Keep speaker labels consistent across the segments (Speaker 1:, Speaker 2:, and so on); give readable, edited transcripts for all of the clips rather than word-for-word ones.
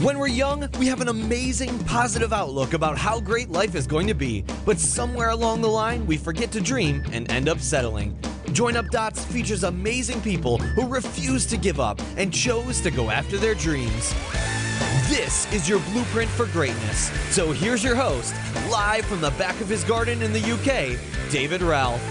Speaker 1: When we're young, we have an amazing, positive outlook about how great life is going to be, but somewhere along the line, we forget to dream and end up settling. Join Up Dots features amazing people who refuse to give up and chose to go after their dreams. This is your blueprint for greatness. So here's your host, live from the back of his garden in the UK, David Ralph.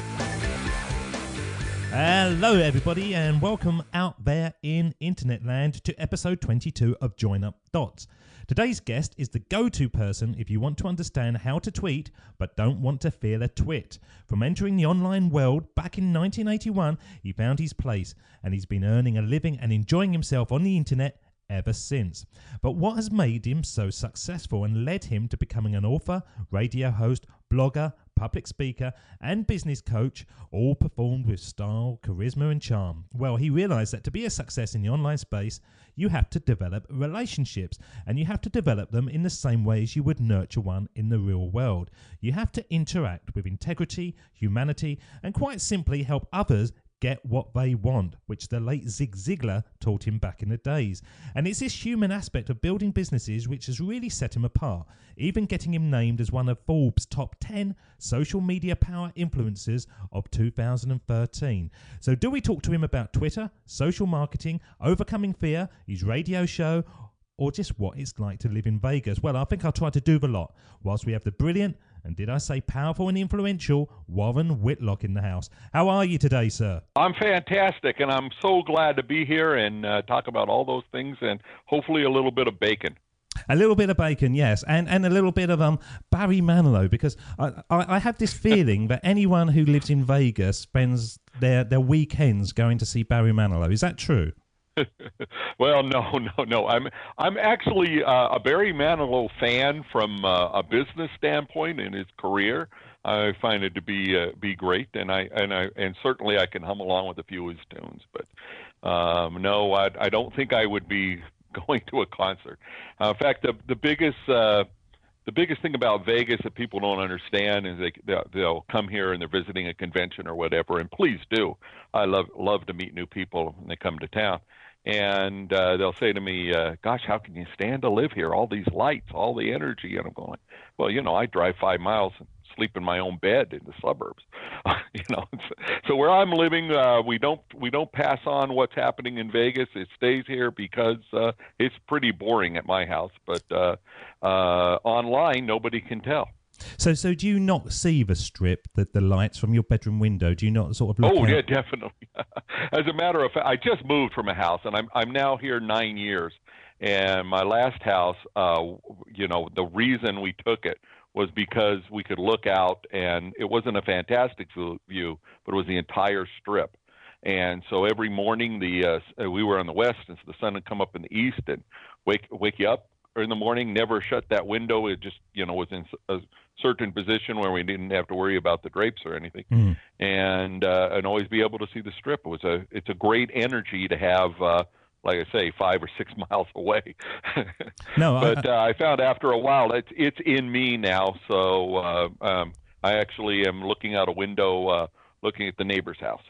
Speaker 2: Hello everybody and welcome out there in internet land to episode 22 of Join Up Dots. Today's guest is the go-to person if you want to understand how to tweet but don't want to feel a twit. From entering the online world back in 1981, he found his place and he's been earning a living and enjoying himself on the internet ever since. But what has made him so successful and led him to becoming an author, radio host, blogger, public speaker and business coach, all performed with style, charisma and charm? Well, he realized that to be a success in the online space, you have to develop relationships, and you have to develop them in the same way as you would nurture one in the real world. You have to interact with integrity, humanity, and quite simply help others get what they want, which the late Zig Ziglar taught him back in the days. And it's this human aspect of building businesses which has really set him apart, even getting him named as one of Forbes' top 10 social media power influencers of 2013. So do we talk to him about Twitter, social marketing, overcoming fear, his radio show, or just what it's like to live in Vegas? Well, I think I'll try to do the lot, whilst we have the brilliant, and did I say powerful and influential, Warren Whitlock in the house. How are you today, sir?
Speaker 3: I'm fantastic, and I'm so glad to be here and talk about all those things and hopefully a little bit of bacon.
Speaker 2: A little bit of bacon, yes, and a little bit of Barry Manilow, because I have this feeling that anyone who lives in Vegas spends their weekends going to see Barry Manilow. Is that true?
Speaker 3: Well, no. I'm actually a Barry Manilow fan from a business standpoint in his career. I find it to be great, and certainly I can hum along with a few of his tunes. But no, I don't think I would be going to a concert. In fact, the biggest thing about Vegas that people don't understand is they'll come here and they're visiting a convention or whatever, and please do. I love to meet new people when they come to town. And they'll say to me, gosh, how can you stand to live here? All these lights, all the energy. And I'm going, well, I drive 5 miles and sleep in my own bed in the suburbs. So where I'm living, we don't pass on what's happening in Vegas. It stays here because it's pretty boring at my house. But online, nobody can tell.
Speaker 2: So do you not see the strip, the lights from your bedroom window? Do you not sort of look out?
Speaker 3: Yeah, definitely. As a matter of fact, I just moved from a house, and I'm now here 9 years. And my last house, the reason we took it was because we could look out, and it wasn't a fantastic view, but it was the entire strip. And so every morning, we were on the west, and so the sun would come up in the east and wake you up in the morning. Never shut that window. It just was in a certain position where we didn't have to worry about the drapes or anything, and always be able to see the strip. It's a great energy to have, like I say, 5 or 6 miles away.
Speaker 2: No,
Speaker 3: but I found after a while it's in me now. So I actually am looking out a window, looking at the neighbor's house.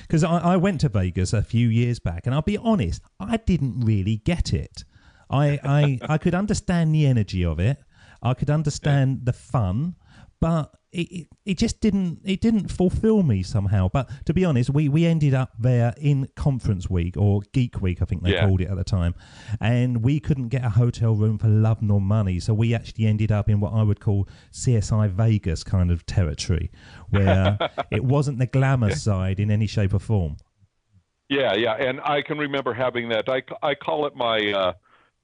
Speaker 2: Because I went to Vegas a few years back, and I'll be honest, I didn't really get it. I could understand the energy of it. I could understand the fun, but it just didn't fulfill me somehow. But to be honest, we ended up there in conference week, or geek week, I think they called it at the time, and we couldn't get a hotel room for love nor money. So we actually ended up in what I would call CSI Vegas kind of territory, where it wasn't the glamour side in any shape or form. Yeah,
Speaker 3: and I can remember having that. I call it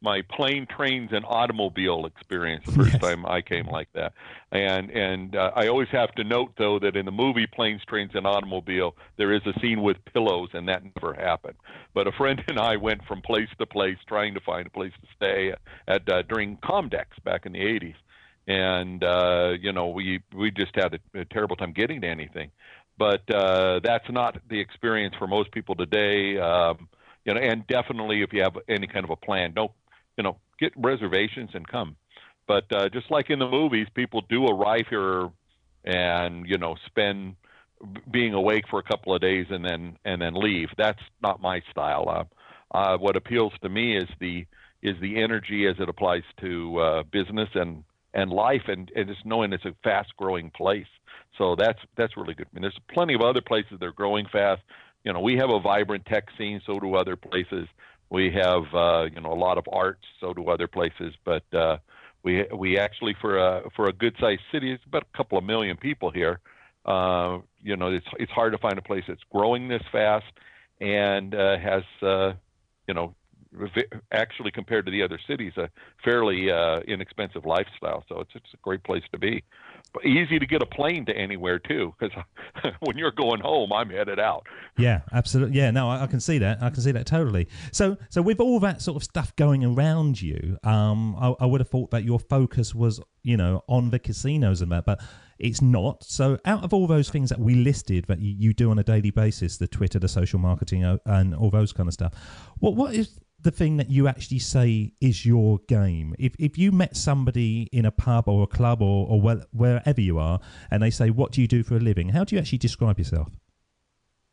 Speaker 3: my plane, trains, and automobile experience the first time I came like that. And I always have to note, though, that in the movie Planes, Trains, and Automobile, there is a scene with pillows, and that never happened. But a friend and I went from place to place trying to find a place to stay at during Comdex back in the 80s. And, we just had a terrible time getting to anything. But that's not the experience for most people today. And definitely if you have any kind of a plan, get reservations and come. But just like in the movies, people do arrive here and, spend being awake for a couple of days and then leave. That's not my style. What appeals to me is the is the energy as it applies to business and life, and just knowing it's a fast-growing place. So that's really good. I mean, there's plenty of other places that are growing fast. We have a vibrant tech scene, so do other places. We have a lot of arts, so do other places. But we actually, for a good-sized city, it's about a couple of million people here. It's hard to find a place that's growing this fast and has actually, compared to the other cities, a fairly inexpensive lifestyle. So it's a great place to be. But easy to get a plane to anywhere too, because when you're going home, I'm headed out.
Speaker 2: Yeah, absolutely. Yeah, no, I can see that. I can see that totally. So with all that sort of stuff going around you, I would have thought that your focus was, on the casinos and that, but it's not. So out of all those things that we listed that you do on a daily basis, the Twitter, the social marketing, and all those kind of stuff, what is the thing that you actually say is your game? If you met somebody in a pub or a club or wherever you are, and they say, "What do you do for a living?" How do you actually describe yourself?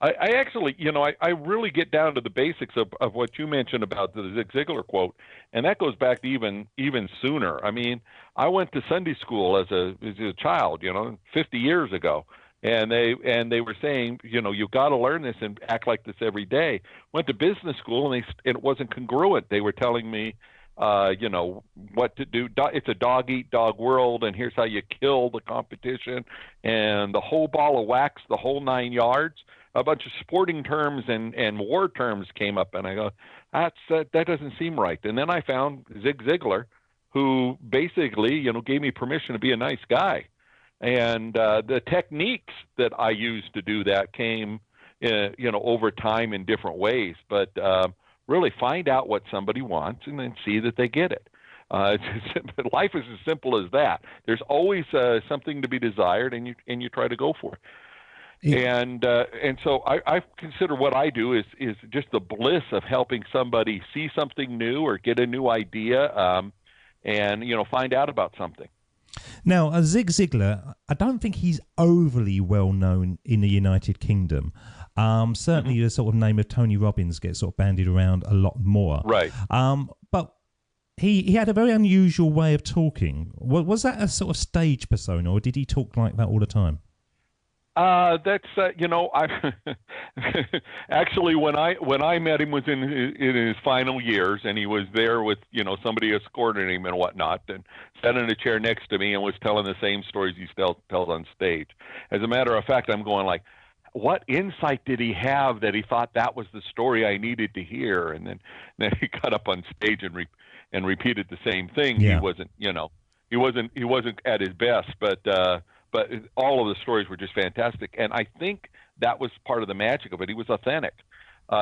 Speaker 3: I actually, I really get down to the basics of what you mentioned about the Zig Ziglar quote, and that goes back to even sooner. I mean, I went to Sunday school as a child, 50 years ago. And they were saying, you've got to learn this and act like this every day. Went to business school, and it wasn't congruent. They were telling me, what to do. It's a dog-eat-dog world, and here's how you kill the competition, and the whole ball of wax, the whole 9 yards. A bunch of sporting terms and war terms came up, and I go, that doesn't seem right. And then I found Zig Ziglar, who basically, gave me permission to be a nice guy. And the techniques that I used to do that came, over time in different ways. But really find out what somebody wants and then see that they get it. Life is as simple as that. There's always something to be desired, and you try to go for it. Yeah. And so I consider what I do is just the bliss of helping somebody see something new or get a new idea, and find out about something.
Speaker 2: Now, Zig Ziglar, I don't think he's overly well known in the United Kingdom. Certainly, the sort of name of Tony Robbins gets sort of bandied around a lot more.
Speaker 3: Right.
Speaker 2: But he had a very unusual way of talking. Was that a sort of stage persona, or did he talk like that all the time?
Speaker 3: That's I actually when I met him was in his final years, and he was there with somebody escorting him and whatnot, and sat in a chair next to me and was telling the same stories he tells on stage. As a matter of fact, I'm going like, what insight did he have that he thought that was the story I needed to hear? And then he got up on stage and repeated the same thing. Yeah. He wasn't at his best, but all of the stories were just fantastic. And I think that was part of the magic of it. He was authentic.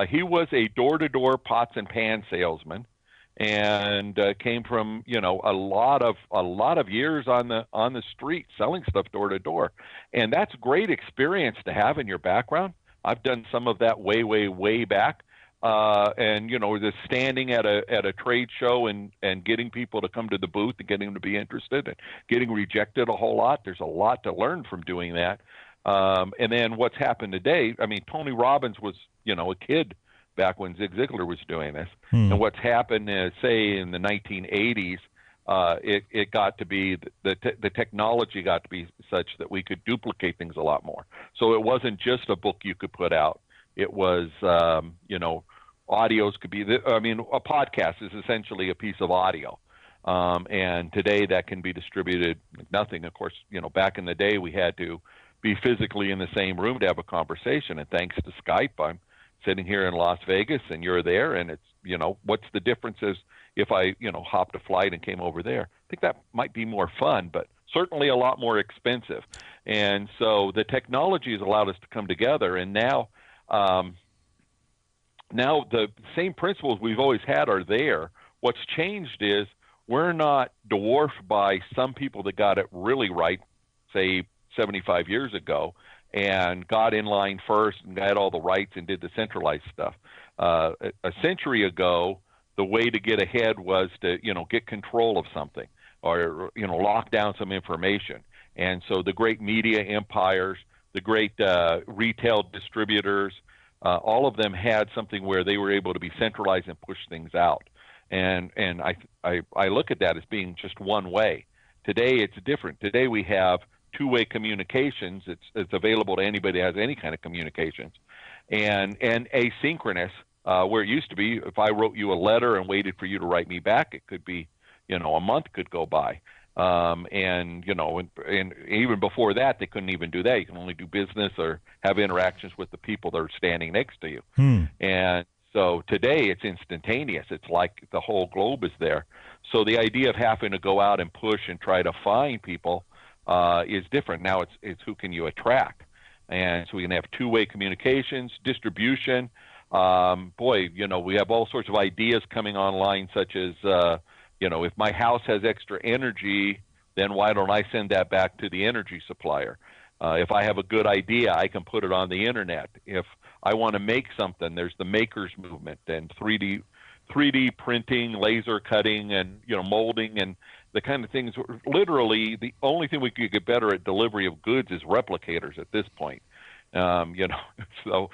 Speaker 3: He was a door-to-door pots and pan salesman, and came from a lot of years on the street selling stuff door to door. And that's great experience to have in your background. I've done some of that way back. And just standing at a trade show and getting people to come to the booth and getting them to be interested and getting rejected a whole lot. There's a lot to learn from doing that. And then what's happened today, I mean, Tony Robbins was, a kid back when Zig Ziglar was doing this. And what's happened is, say, in the 1980s, it got to be, the technology got to be such that we could duplicate things a lot more. So it wasn't just a book you could put out. It was, audios could be, a podcast is essentially a piece of audio. And today that can be distributed like nothing. Of course, back in the day we had to be physically in the same room to have a conversation. And thanks to Skype, I'm sitting here in Las Vegas and you're there, and it's, what's the difference is if I, hopped a flight and came over there. I think that might be more fun, but certainly a lot more expensive. And so the technology has allowed us to come together, and now the same principles we've always had are there. What's changed is we're not dwarfed by some people that got it really right, say 75 years ago, and got in line first and got all the rights and did the centralized stuff. A century ago, the way to get ahead was to, get control of something or, lock down some information. And so the great media empires, the great retail distributors, all of them had something where they were able to be centralized and push things out. and I look at that as being just one way. Today it's different. Today we have two-way communications. It's available to anybody that has any kind of communications, and asynchronous, where it used to be if I wrote you a letter and waited for you to write me back, it could be, a month could go by. And even before that, they couldn't even do that. You can only do business or have interactions with the people that are standing next to you. And so today it's instantaneous. It's like the whole globe is there. So the idea of having to go out and push and try to find people is different. Now it's who can you attract? And so we can have two-way communications, distribution. We have all sorts of ideas coming online, such as, if my house has extra energy, then why don't I send that back to the energy supplier? If I have a good idea, I can put it on the internet. If I want to make something, there's the makers movement and 3D printing, laser cutting, and molding, and the kind of things. Literally, the only thing we could get better at delivery of goods is replicators at this point. So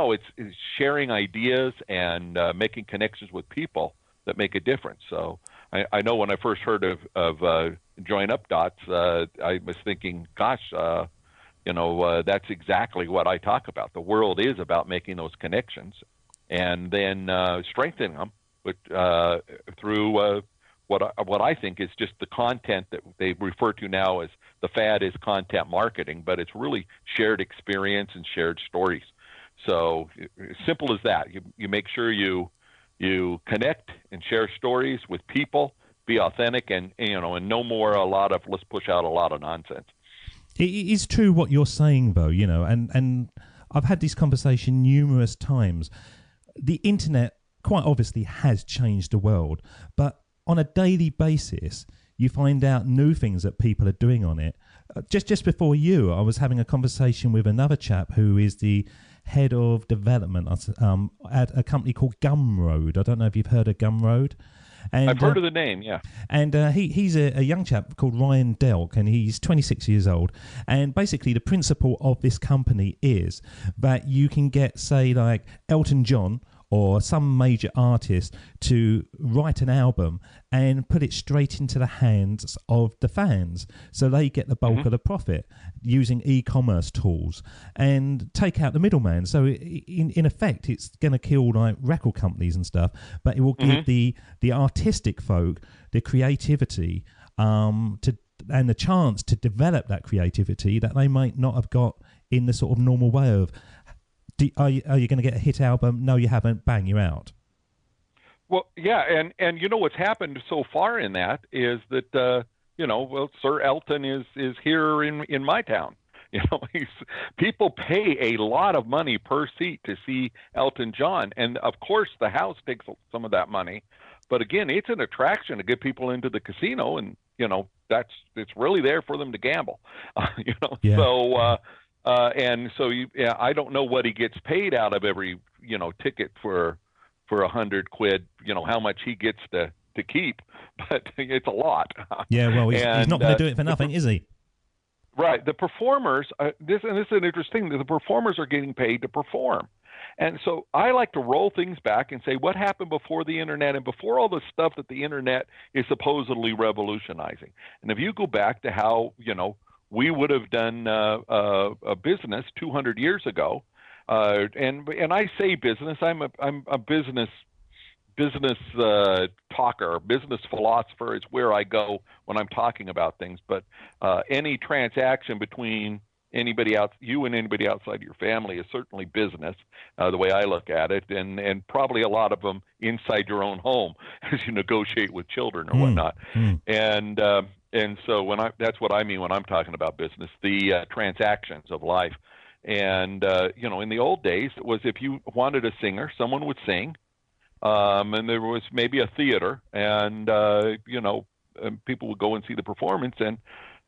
Speaker 3: it's sharing ideas and making connections with people that make a difference. So I know when I first heard of Join Up Dots, I was thinking, gosh, that's exactly what I talk about. The world is about making those connections and then strengthening them through what I think is just the content that they refer to now as the fad is content marketing, but it's really shared experience and shared stories. So simple as that. You make sure you connect and share stories with people, be authentic, and no more a lot of let's push out a lot of nonsense.
Speaker 2: It is true what you're saying, though, and I've had this conversation numerous times. The internet quite obviously has changed the world, but on a daily basis, you find out new things that people are doing on it. Just before I was having a conversation with another chap who is the head of development at a company called Gumroad. I don't know if you've heard of Gumroad. And,
Speaker 3: I've heard of the name, yeah.
Speaker 2: And he's a young chap called Ryan Delk, and he's 26 years old. And basically the principle of this company is that you can get, say, like Elton John or some major artist to write an album and put it straight into the hands of the fans, so they get the bulk of the profit using e-commerce tools and take out the middleman. So in effect, it's going to kill like record companies and stuff, but it will give the artistic folk the creativity and the chance to develop that creativity that they might not have got in the sort of normal way of, are you going to get a hit album? No, you haven't. Bang, you're out.
Speaker 3: Well, yeah, and what's happened so far in that is that Sir Elton is here in my town. People pay a lot of money per seat to see Elton John, and of course the house takes some of that money. But again, it's an attraction to get people into the casino, and it's really there for them to gamble.
Speaker 2: Yeah.
Speaker 3: So. I don't know what he gets paid out of every, ticket for £100, how much he gets to keep, but it's a lot.
Speaker 2: Yeah, well, he's not going to do it for nothing, is he?
Speaker 3: Right. The performers, this is an interesting, the performers are getting paid to perform. And so I like to roll things back and say, what happened before the internet and before all the stuff that the internet is supposedly revolutionizing? And if you go back to how, we would have done a business 200 years ago, and I say business. I'm a business talker, business philosopher is where I go when I'm talking about things. But any transaction between you and anybody outside your family is certainly business, the way I look at it, and probably a lot of them inside your own home as you negotiate with children or whatnot. And so that's what I mean when I'm talking about business, the transactions of life. And, in the old days, it was if you wanted a singer, someone would sing, and there was maybe a theater, and people would go and see the performance, and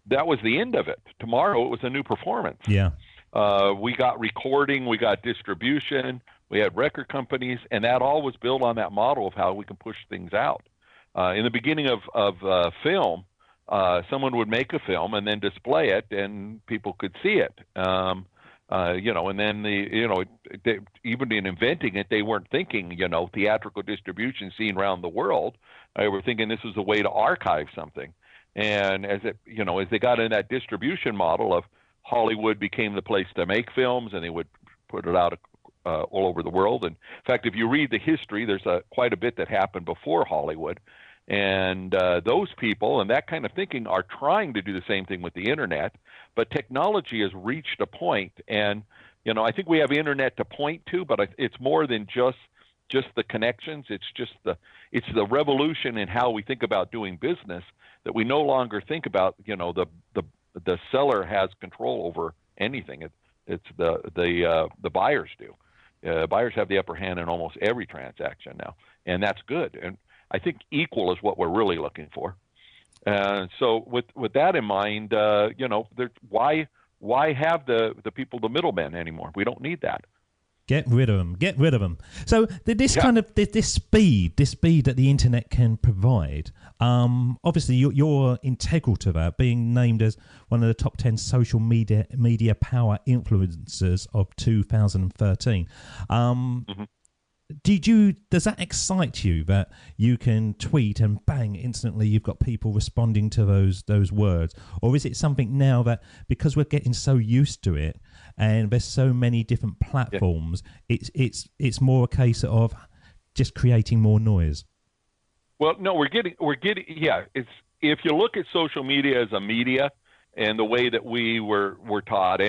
Speaker 3: that was the end of it. Tomorrow, it was a new performance.
Speaker 2: Yeah.
Speaker 3: We got recording, we got distribution, we had record companies, and that all was built on that model of how we can push things out. In the beginning of film, someone would make a film and then display it, and people could see it. And then even in inventing it, they weren't thinking, theatrical distribution seen around the world. They were thinking this was a way to archive something. And as they got in that distribution model of Hollywood became the place to make films, and they would put it out all over the world. And in fact, if you read the history, there's quite a bit that happened before Hollywood. And those people and that kind of thinking are trying to do the same thing with the internet, but technology has reached a point, and I think we have internet to point to, but it's more than just the connections. It's the revolution in how we think about doing business, that we no longer think about the seller has control over anything. It's the buyers do. Buyers have the upper hand in almost every transaction now, and that's good. And I think equal is what we're really looking for. So with that in mind, why have the people, the middlemen anymore? We don't need that.
Speaker 2: Get rid of them. Get rid of them. So this speed that the internet can provide, obviously you're integral to that, being named as one of the top 10 social media power influencers of 2013. Mm-hmm. Does that excite you that you can tweet and bang, instantly you've got people responding to those words? Or is it something now that because we're getting so used to it and there's so many different platforms, it's more a case of just creating more noise?
Speaker 3: Well, no, we're getting it's, if you look at social media as a media and the way that we were taught,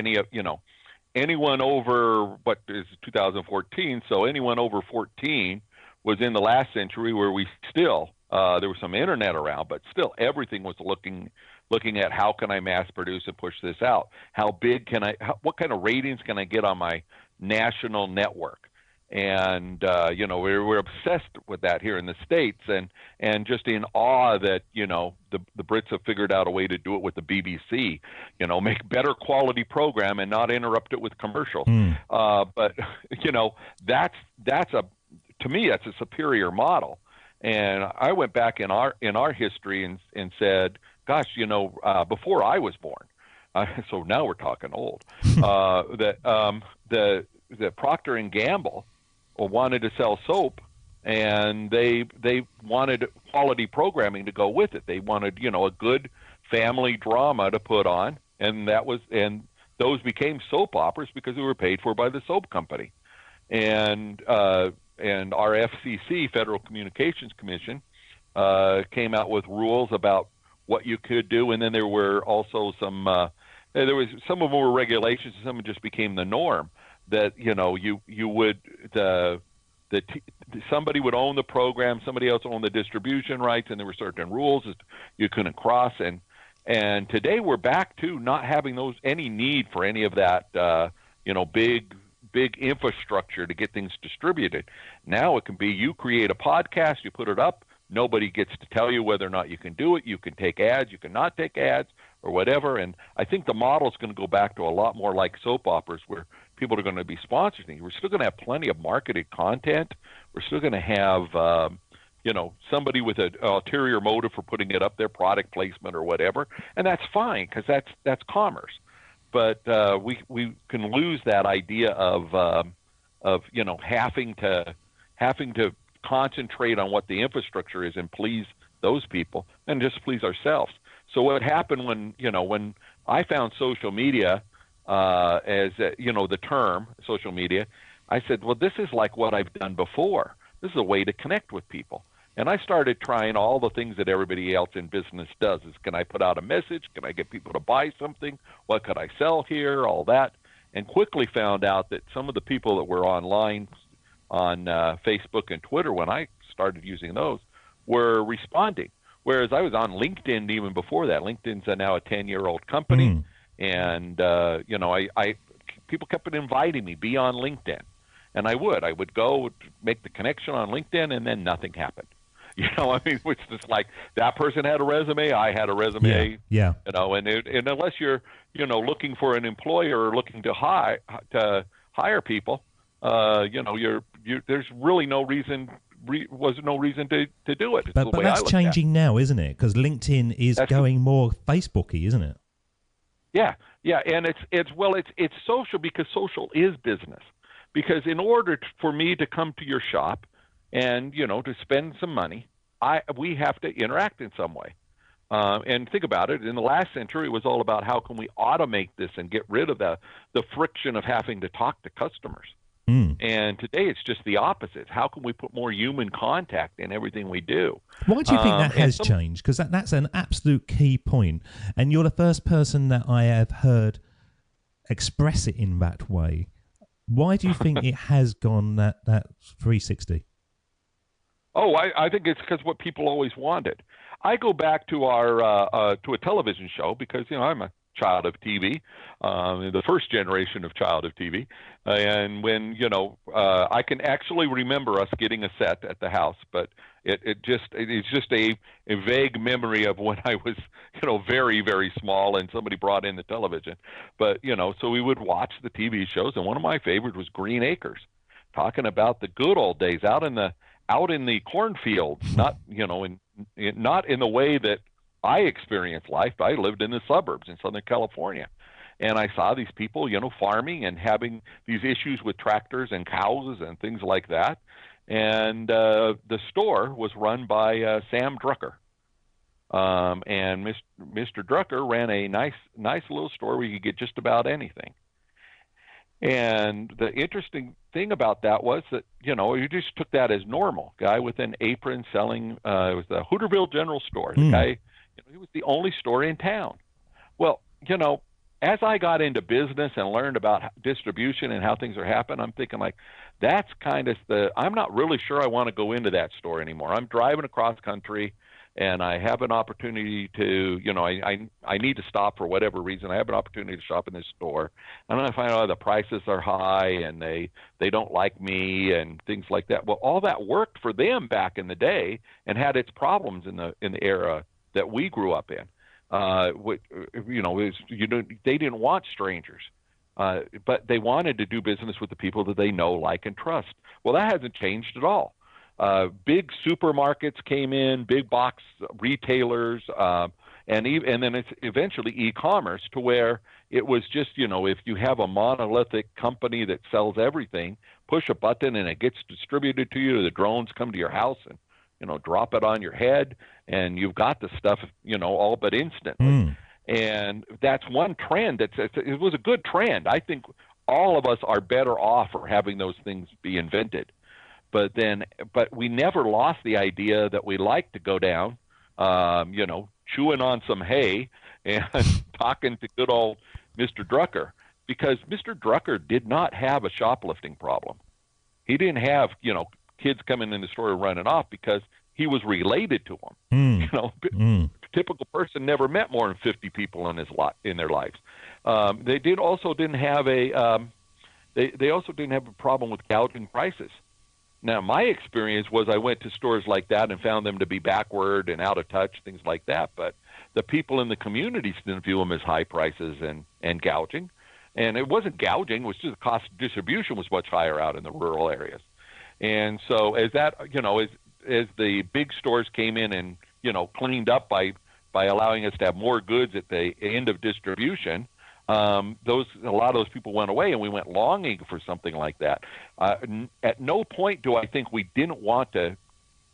Speaker 3: anyone over, what is 2014, so anyone over 14 was in the last century, where we still, there was some internet around, but still everything was looking at how can I mass produce and push this out? How big what kind of ratings can I get on my national network? And, we're obsessed with that here in the States, and just in awe that, the Brits have figured out a way to do it with the BBC, make better quality program and not interrupt it with commercials. But, to me, that's a superior model. And I went back in our history and said, gosh, before I was born, so now we're talking old, that Procter and Gamble wanted to sell soap, and they wanted quality programming to go with it. They wanted, a good family drama to put on, and those became soap operas because they were paid for by the soap company. And our FCC, Federal Communications Commission, came out with rules about what you could do, and then there were also some of them were regulations, and some of them just became the norm. That you would somebody would own the program, somebody else owned the distribution rights, and there were certain rules that you couldn't cross. And today we're back to not having any need for any of that big infrastructure to get things distributed. Now it can be you create a podcast, you put it up, nobody gets to tell you whether or not you can do it. You can take ads, you can not take ads, or whatever. And I think the model is going to go back to a lot more like soap operas, where people are going to be sponsored things. We're still going to have plenty of marketed content. We're still going to have, somebody with an ulterior motive for putting it up there, product placement or whatever, and that's fine because that's commerce. But we can lose that idea of having to concentrate on what the infrastructure is and please those people and just please ourselves. So what happened when I found social media as the term social media, I said, well, this is like what I've done before. This is a way to connect with people. And I started trying all the things that everybody else in business does. Can I put out a message? Can I get people to buy something? What could I sell here? All that. And quickly found out that some of the people that were online on Facebook and Twitter, when I started using those, were responding. Whereas I was on LinkedIn even before that. LinkedIn's now a 10-year-old company. And, people kept inviting me, be on LinkedIn. And I would go make the connection on LinkedIn, and then nothing happened. It's just like that person had a resume, I had a resume.
Speaker 2: Yeah.
Speaker 3: And unless you're, looking for an employer or looking to hire people, there's really no reason. Was no reason to do it.
Speaker 2: But that's changing now, isn't it? Because LinkedIn is going more Facebooky, isn't it?
Speaker 3: Yeah, yeah, and it's social because social is business. Because in order for me to come to your shop and to spend some money, we have to interact in some way. And think about it. In the last century, it was all about how can we automate this and get rid of the friction of having to talk to customers.
Speaker 2: Mm.
Speaker 3: And today, it's just the opposite. How can we put more human contact in everything we do?
Speaker 2: Why do you think that has changed? Because that's an absolute key point, and you're the first person that I have heard express it in that way. Why do you think it has gone that 360?
Speaker 3: Oh, I think it's because what people always wanted. I go back to our to a television show because I'm a child of TV, the first generation of child of TV, and when I can actually remember us getting a set at the house, but it's just a vague memory of when I was very very small and somebody brought in the television, but so we would watch the TV shows, and one of my favorites was Green Acres, talking about the good old days out in the cornfields, not not in the way that I experienced life. I lived in the suburbs in Southern California, and I saw these people, farming and having these issues with tractors and cows and things like that. And the store was run by Sam Drucker, and Mr. Drucker ran a nice little store where you could get just about anything. And the interesting thing about that was that, you just took that as normal. Guy with an apron selling, it was the Hooterville General Store. The guy, he was the only store in town. Well, as I got into business and learned about distribution and how things are happening, I'm thinking that's kind of I'm not really sure I want to go into that store anymore. I'm driving across country, and I have an opportunity to, I need to stop for whatever reason. I have an opportunity to shop in this store, and then I find out the prices are high and they don't like me and things like that. Well, all that worked for them back in the day and had its problems in the era that we grew up in. They didn't want strangers, but they wanted to do business with the people that they know, like, and trust. Well, that hasn't changed at all. Big supermarkets came in, big box retailers, and then it's eventually e-commerce, to where it was just, if you have a monolithic company that sells everything, push a button and it gets distributed to you. The drones come to your house and drop it on your head, and you've got the stuff, all but instantly. And that's one trend. It was a good trend. I think all of us are better off for having those things be invented. But we never lost the idea that we like to go down, chewing on some hay and talking to good old Mr. Drucker, because Mr. Drucker did not have a shoplifting problem. He didn't have, kids coming in the store and running off, because he was related to them. Typical person never met more than 50 people in their lives. They also didn't have a problem with gouging prices. Now, my experience was I went to stores like that and found them to be backward and out of touch, things like that. But the people in the communities didn't view them as high prices and gouging. And it wasn't gouging; it was just the cost of distribution was much higher out in the rural areas. And so as the big stores came in and cleaned up by allowing us to have more goods at the end of distribution, a lot of those people went away, and we went longing for something like that. At no point do I think we didn't want to.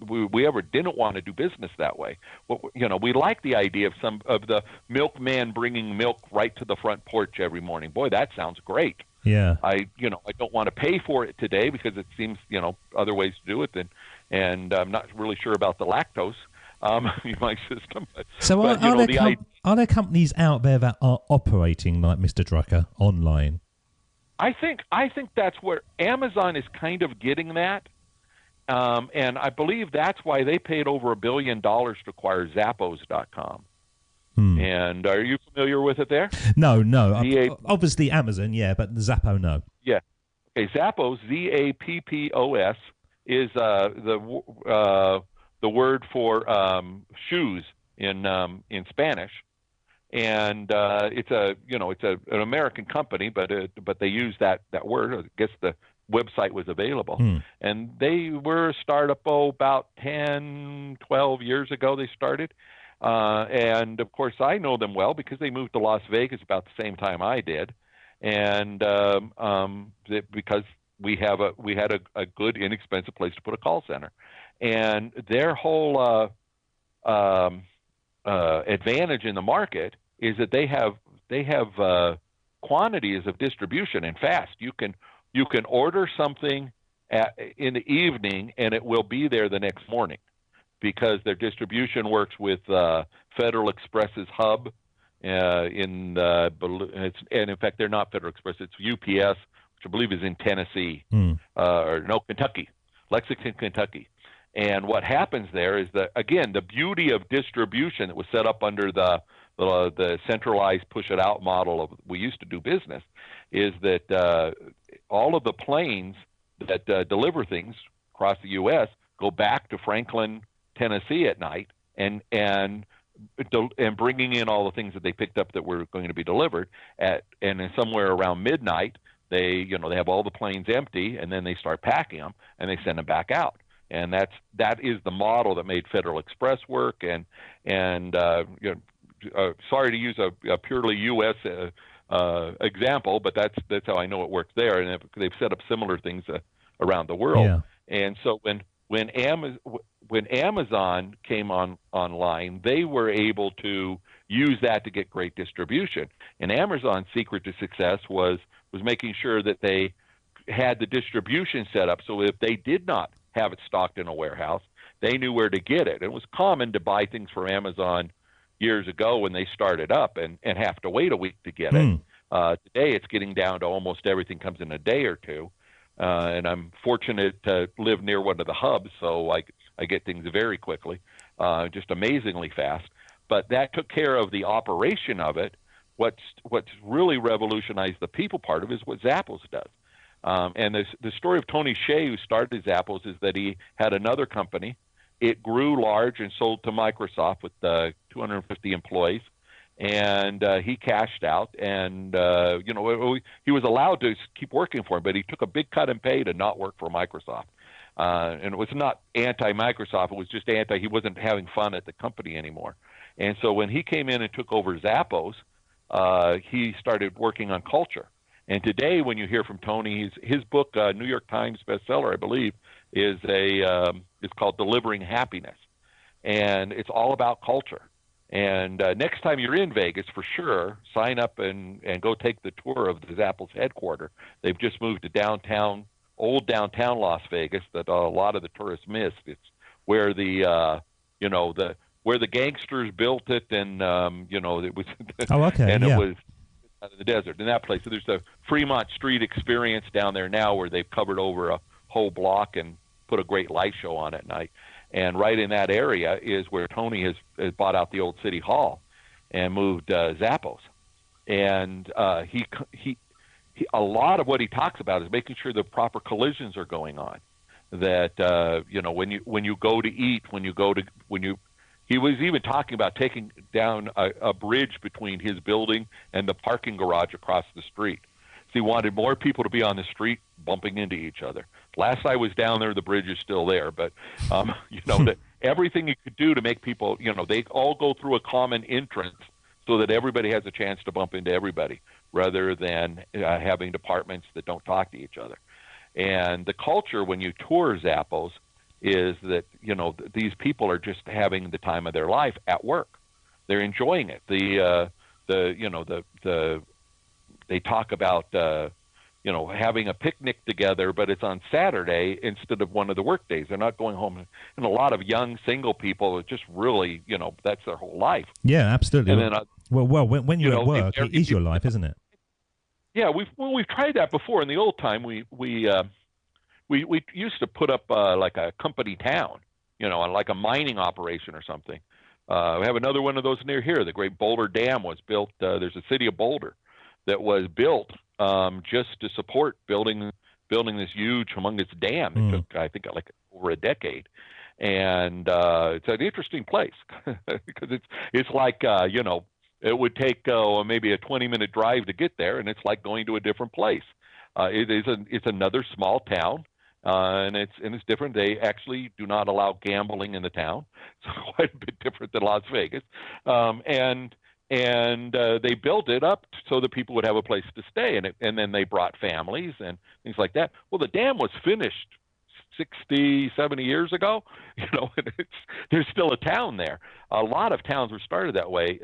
Speaker 3: We ever didn't want to do business that way. We like the idea of the milkman bringing milk right to the front porch every morning. Boy, that sounds great.
Speaker 2: Yeah.
Speaker 3: I don't want to pay for it today because it seems other ways to do it, and I'm not really sure about the lactose in my system.
Speaker 2: Are there companies out there that are operating like Mr. Drucker online?
Speaker 3: I think that's where Amazon is kind of getting that, and I believe that's why they paid over $1 billion to acquire Zappos.com. And are you familiar with it there?
Speaker 2: No. Obviously Amazon, yeah, but Zappo, no.
Speaker 3: Yeah. Okay, Zappos, Zappos, is the word for shoes in Spanish, and it's an American company, but they use that word. I guess the website was available, and they were a startup about 10, 12 years ago. They started. And of course, I know them well because they moved to Las Vegas about the same time I did, and because we had a good, inexpensive place to put a call center, and their whole advantage in the market is that they have quantities of distribution and fast. You can order something in the evening and it will be there the next morning because their distribution works with Federal Express's hub. And in fact, they're not Federal Express; it's UPS, which I believe is in Tennessee, or no, Kentucky, Lexington, Kentucky. And what happens there is that, again, the beauty of distribution that was set up under the centralized push-it-out model of we used to do business is that all of the planes that deliver things across the U.S. go back to Franklin, Tennessee at night and bringing in all the things that they picked up that were going to be delivered and then somewhere around midnight they have all the planes empty and then they start packing them and they send them back out. And that is the model that made Federal Express work. And sorry to use a purely U.S. Example, but that's how I know it works there. And they've set up similar things around the world.
Speaker 2: Yeah.
Speaker 3: And so when Amazon came online, they were able to use that to get great distribution. And Amazon's secret to success was making sure that they had the distribution set up so if they did not have it stocked in a warehouse, they knew where to get it. It was common to buy things from Amazon years ago when they started up and have to wait a week to get it. Today it's getting down to almost everything comes in a day or two. And I'm fortunate to live near one of the hubs, so I get things very quickly, just amazingly fast. But that took care of the operation of it. What's really revolutionized the people part of it is what Zappos does. And the story of Tony Hsieh, who started Zappos, is that he had another company. It grew large and sold to Microsoft with 250 employees. And he cashed out, and he was allowed to keep working for him, but he took a big cut in pay to not work for Microsoft. And it was not anti-Microsoft; it was just he wasn't having fun at the company anymore. And so when he came in and took over Zappos, he started working on culture. And today, when you hear from Tony, his book, New York Times bestseller, I believe, is it's called Delivering Happiness, and it's all about culture. And next time you're in Vegas, for sure, sign up and go take the tour of the Zappos headquarters. They've just moved to old downtown Las Vegas that a lot of the tourists missed. It's where where the gangsters built it, and it was.
Speaker 2: Oh, okay.
Speaker 3: And
Speaker 2: yeah.
Speaker 3: It was out of the desert in that place. So there's the Fremont Street Experience down there now, where they've covered over a whole block and put a great light show on at night. And right in that area is where Tony has bought out the old city hall and moved Zappos. And he a lot of what he talks about is making sure the proper collisions are going on. That when you go to eat, he was even talking about taking down a bridge between his building and the parking garage across the street. So he wanted more people to be on the street bumping into each other. Last I was down there, the bridge is still there, but everything you could do to make people, they all go through a common entrance so that everybody has a chance to bump into everybody, rather than having departments that don't talk to each other. And the culture when you tour Zappos is that these people are just having the time of their life at work. They're enjoying it. They talk about having a picnic together, but it's on Saturday instead of one of the work days. They're not going home. And a lot of young single people, just really, that's their whole life.
Speaker 2: Yeah, absolutely.
Speaker 3: And then,
Speaker 2: when you're at work, it is your life, isn't it?
Speaker 3: Yeah, we've tried that before. In the old time, we used to put up like a company town, like a mining operation or something. We have another one of those near here. The Great Boulder Dam was built. There's a city of Boulder that was built just to support building this huge, humongous dam. It took, I think, like over a decade. And it's an interesting place because it's like, it would take maybe a 20-minute drive to get there, and it's like going to a different place. It's another small town And it's different. They actually do not allow gambling in the town, so quite a bit different than Las Vegas. And they built it up so that people would have a place to stay, and then they brought families and things like that. Well, the dam was finished 60, 70 years ago, and there's still a town there. A lot of towns were started that way.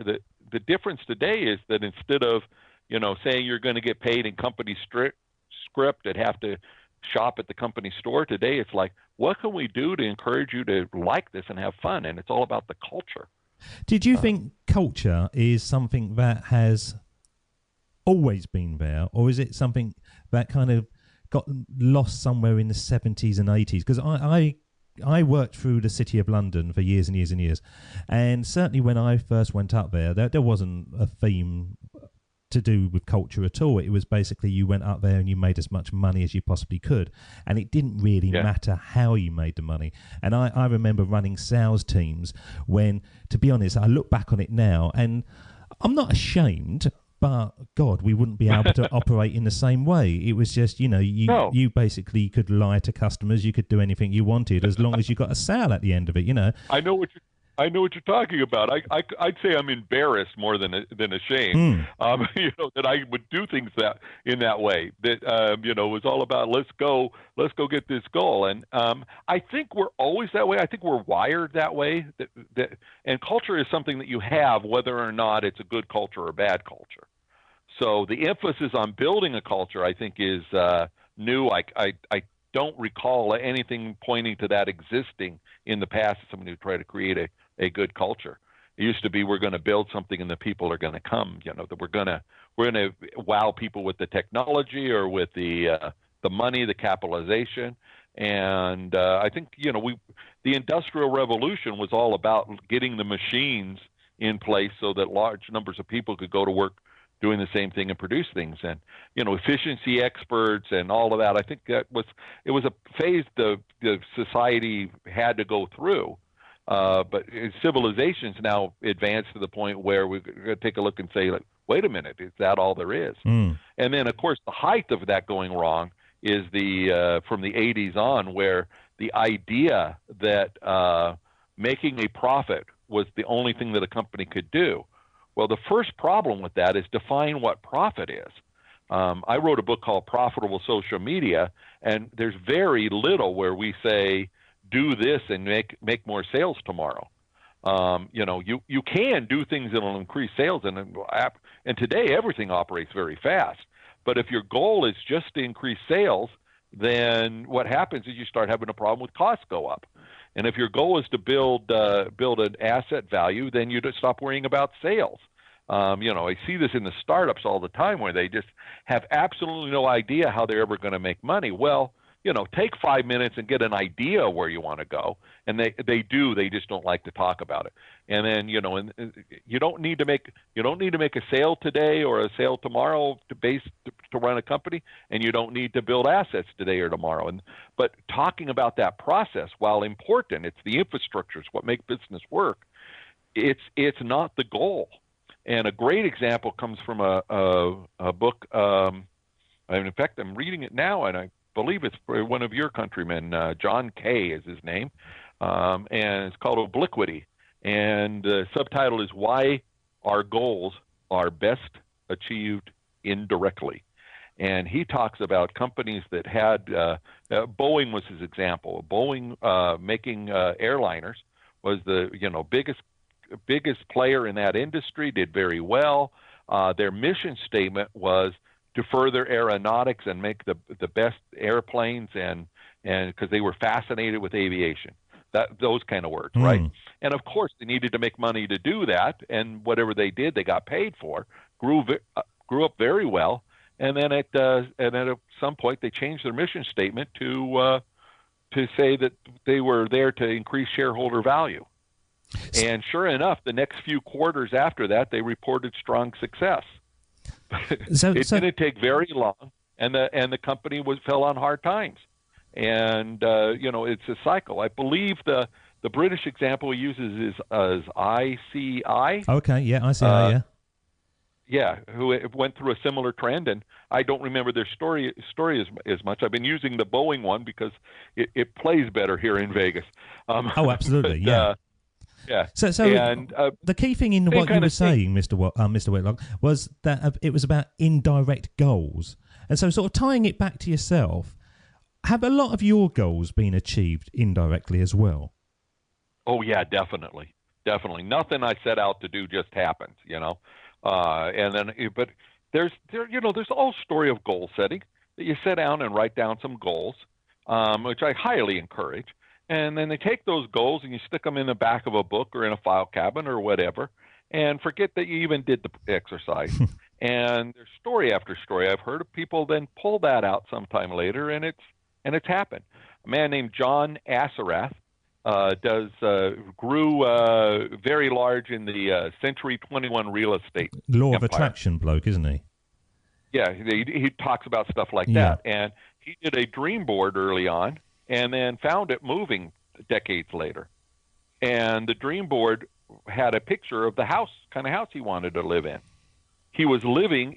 Speaker 3: The difference today is that instead of, saying you're going to get paid in company script and have to shop at the company store, today it's like, what can we do to encourage you to like this and have fun? And it's all about the culture.
Speaker 2: Did you think culture is something that has always been there, or is it something that kind of got lost somewhere in the 70s and 80s? Because I worked through the City of London for years and years and years, and certainly when I first went up there wasn't a theme to do with culture at all. It was basically you went up there and you made as much money as you possibly could, and it didn't really matter how you made the money. And I remember running sales teams when, to be honest, I look back on it now and I'm not ashamed, but God, we wouldn't be able to operate in the same way. It was just, you basically could lie to customers, you could do anything you wanted as long as you got a sale at the end of it.
Speaker 3: I know what you're talking about. I'd say I'm embarrassed more than ashamed. That I would do things in that way. That it was all about let's go get this goal. And I think we're always that way. I think we're wired that way. And culture is something that you have, whether or not it's a good culture or a bad culture. So the emphasis on building a culture, I think, is new. I don't recall anything pointing to that existing in the past. Somebody who tried to create a good culture. It used to be we're going to build something and the people are going to come. That we're going to wow people with the technology or with the money, the capitalization. And I think the Industrial Revolution was all about getting the machines in place so that large numbers of people could go to work doing the same thing and produce things. And efficiency experts and all of that. I think it was a phase the society had to go through. But civilization's now advanced to the point where we're going to take a look and say, like, wait a minute, is that all there is? And then, of course, the height of that going wrong is from the 80s on, where the idea that making a profit was the only thing that a company could do. Well, the first problem with that is define what profit is. I wrote a book called Profitable Social Media, and there's very little where we say, do this and make more sales tomorrow. You can do things that will increase sales, and today everything operates very fast. But if your goal is just to increase sales, then what happens is you start having a problem with costs go up. And if your goal is to build an asset value, then you just stop worrying about sales. I see this in the startups all the time where they just have absolutely no idea how they're ever going to make money. Well, take 5 minutes and get an idea where you want to go. And they do. They just don't like to talk about it. And then, you don't need to make a sale today or a sale tomorrow to run a company, and you don't need to build assets today or tomorrow. But talking about that process, while important, it's the infrastructure, it's what makes business work. It's not the goal. And a great example comes from a book. In fact, I'm reading it now, and I believe it's one of your countrymen, John Kay is his name, and it's called Obliquity. And the subtitle is Why Our Goals Are Best Achieved Indirectly. And he talks about companies that had, Boeing was his example. Boeing making airliners was the biggest player in that industry, did very well. Their mission statement was to further aeronautics and make the best airplanes, and because they were fascinated with aviation, those kind of words, right? And of course, they needed to make money to do that, and whatever they did, they got paid for. Grew up very well, and then at some point, they changed their mission statement to say that they were there to increase shareholder value. And sure enough, the next few quarters after that, they reported strong success. It didn't take very long, and the company fell on hard times. And it's a cycle. I believe the British example he uses is ICI.
Speaker 2: Okay, yeah, ICI, yeah.
Speaker 3: yeah, who went through a similar trend, and I don't remember their story as much. I've been using the Boeing one because it plays better here in Vegas.
Speaker 2: Oh, absolutely,
Speaker 3: but,
Speaker 2: yeah.
Speaker 3: Yeah,
Speaker 2: So
Speaker 3: and
Speaker 2: the key thing in what you were saying, Mr. Whitlock, was that it was about indirect goals, and so sort of tying it back to yourself. Have a lot of your goals been achieved indirectly as well?
Speaker 3: Oh yeah, definitely, definitely. Nothing I set out to do just happens, and then, but there's a whole story of goal setting that you sit down and write down some goals, which I highly encourage. And then they take those goals and you stick them in the back of a book or in a file cabinet or whatever, and forget that you even did the exercise. And there's story after story I've heard of people then pull that out sometime later, and it's happened. A man named John Assarath grew very large in the Century 21 real estate
Speaker 2: Law of
Speaker 3: empire.
Speaker 2: attraction bloke, isn't he?
Speaker 3: Yeah, he talks about stuff like
Speaker 2: Yeah.
Speaker 3: that. And he did a dream board early on and then found it moving decades later. And the dream board had a picture of the kind of house he wanted to live in. He was moving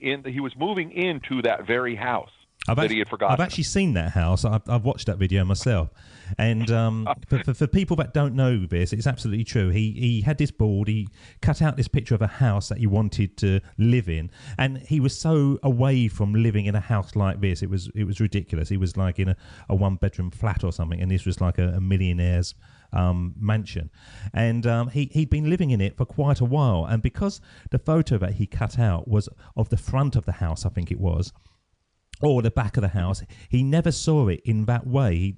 Speaker 3: into that very house that he had forgotten.
Speaker 2: I've actually seen that house. I've watched that video myself. And for people that don't know this, it's absolutely true. He had this board. He cut out this picture of a house that he wanted to live in, and he was so away from living in a house like this. It was ridiculous. He was like in a one-bedroom flat or something, and this was like a millionaire's mansion, and he'd been living in it for quite a while. And because the photo that he cut out was of the front of the house, I think it was, or the back of the house, he never saw it in that way.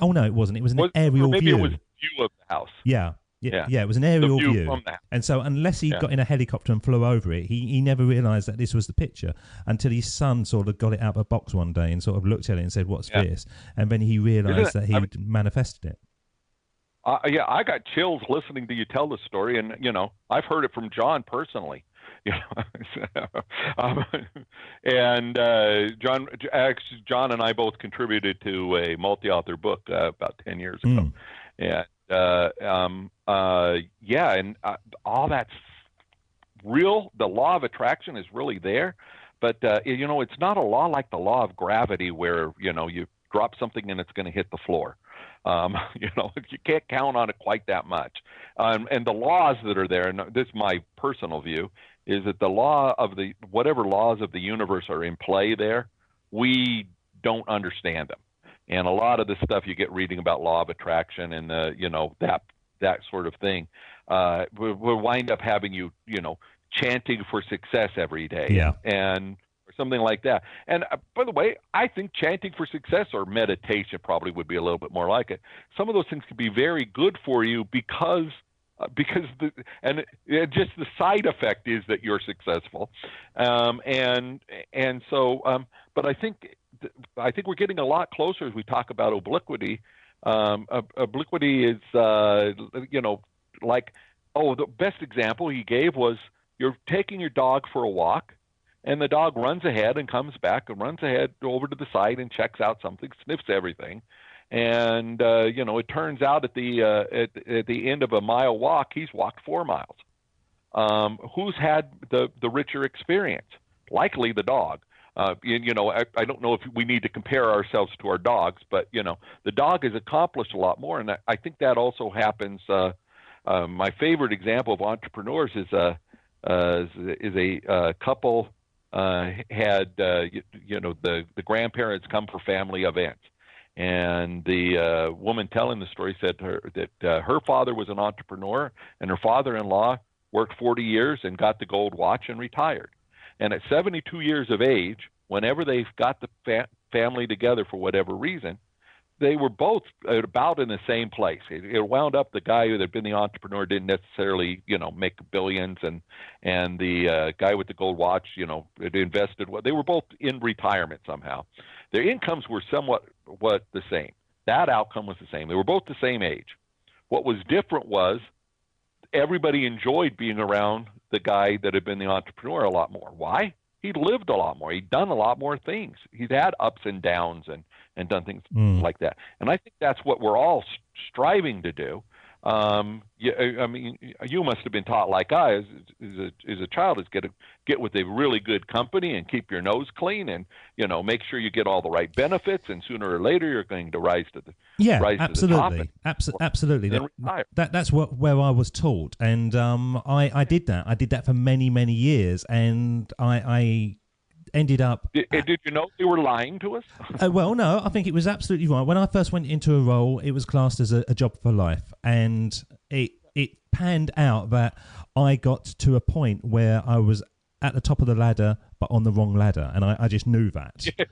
Speaker 2: Oh no, it wasn't. It was an aerial
Speaker 3: maybe
Speaker 2: view.
Speaker 3: It was a view of the house.
Speaker 2: Yeah, it was an aerial view.
Speaker 3: From the house.
Speaker 2: And so unless he got in a helicopter and flew over it, he never realised that this was the picture until his son sort of got it out of a box one day and sort of looked at it and said, "What's this?" And then he realised that he'd manifested it.
Speaker 3: I got chills listening to you tell the story, and I've heard it from John personally. And John and I both contributed to a multi-author book about 10 years ago, and all that's real. The law of attraction is really there, but it's not a law like the law of gravity where you drop something and it's going to hit the floor. You can't count on it quite that much. And the laws that are there, and this is my personal view, is that whatever laws of the universe are in play there, we don't understand them. And a lot of the stuff you get reading about law of attraction and that sort of thing, will wind up having you chanting for success every day.
Speaker 2: Yeah.
Speaker 3: And or something like that. And by the way, I think chanting for success or meditation probably would be a little bit more like it. Some of those things can be very good for you because just the side effect is that you're successful, but I think we're getting a lot closer as we talk about obliquity. Obliquity is the best example he gave was you're taking your dog for a walk, and the dog runs ahead and comes back and runs ahead over to the side and checks out something, sniffs everything. And, it turns out at the end of a mile walk, he's walked 4 miles. Who's had the richer experience? Likely the dog. I don't know if we need to compare ourselves to our dogs, but, the dog has accomplished a lot more. And I think that also happens. My favorite example of entrepreneurs is a couple had, the grandparents come for family events. And the woman telling the story said that her father was an entrepreneur, and her father-in-law worked 40 years and got the gold watch and retired. And at 72 years of age, whenever they got the family together for whatever reason, they were both about in the same place. It wound up the guy who had been the entrepreneur didn't necessarily, make billions, and the guy with the gold watch, had invested. They were both in retirement somehow. Their incomes were somewhat the same. That outcome was the same. They were both the same age. What was different was everybody enjoyed being around the guy that had been the entrepreneur a lot more. Why? He'd lived a lot more. He'd done a lot more things. He'd had ups and downs and done things like that. And I think that's what we're all striving to do. Yeah, I mean, you must have been taught like I, as a child, is get with a really good company and keep your nose clean, and make sure you get all the right benefits, and sooner or later you're going to
Speaker 2: Yeah,
Speaker 3: rise to the top,
Speaker 2: absolutely, absolutely.
Speaker 3: and retire.
Speaker 2: That's where I was taught, and I did that. I did that for many years, and I ended up.
Speaker 3: Did you know they were lying to us?
Speaker 2: Well, no, I think it was absolutely right. When I first went into a role, it was classed as a job for life, and it panned out that I got to a point where I was at the top of the ladder, but on the wrong ladder, and I just knew that. Yeah.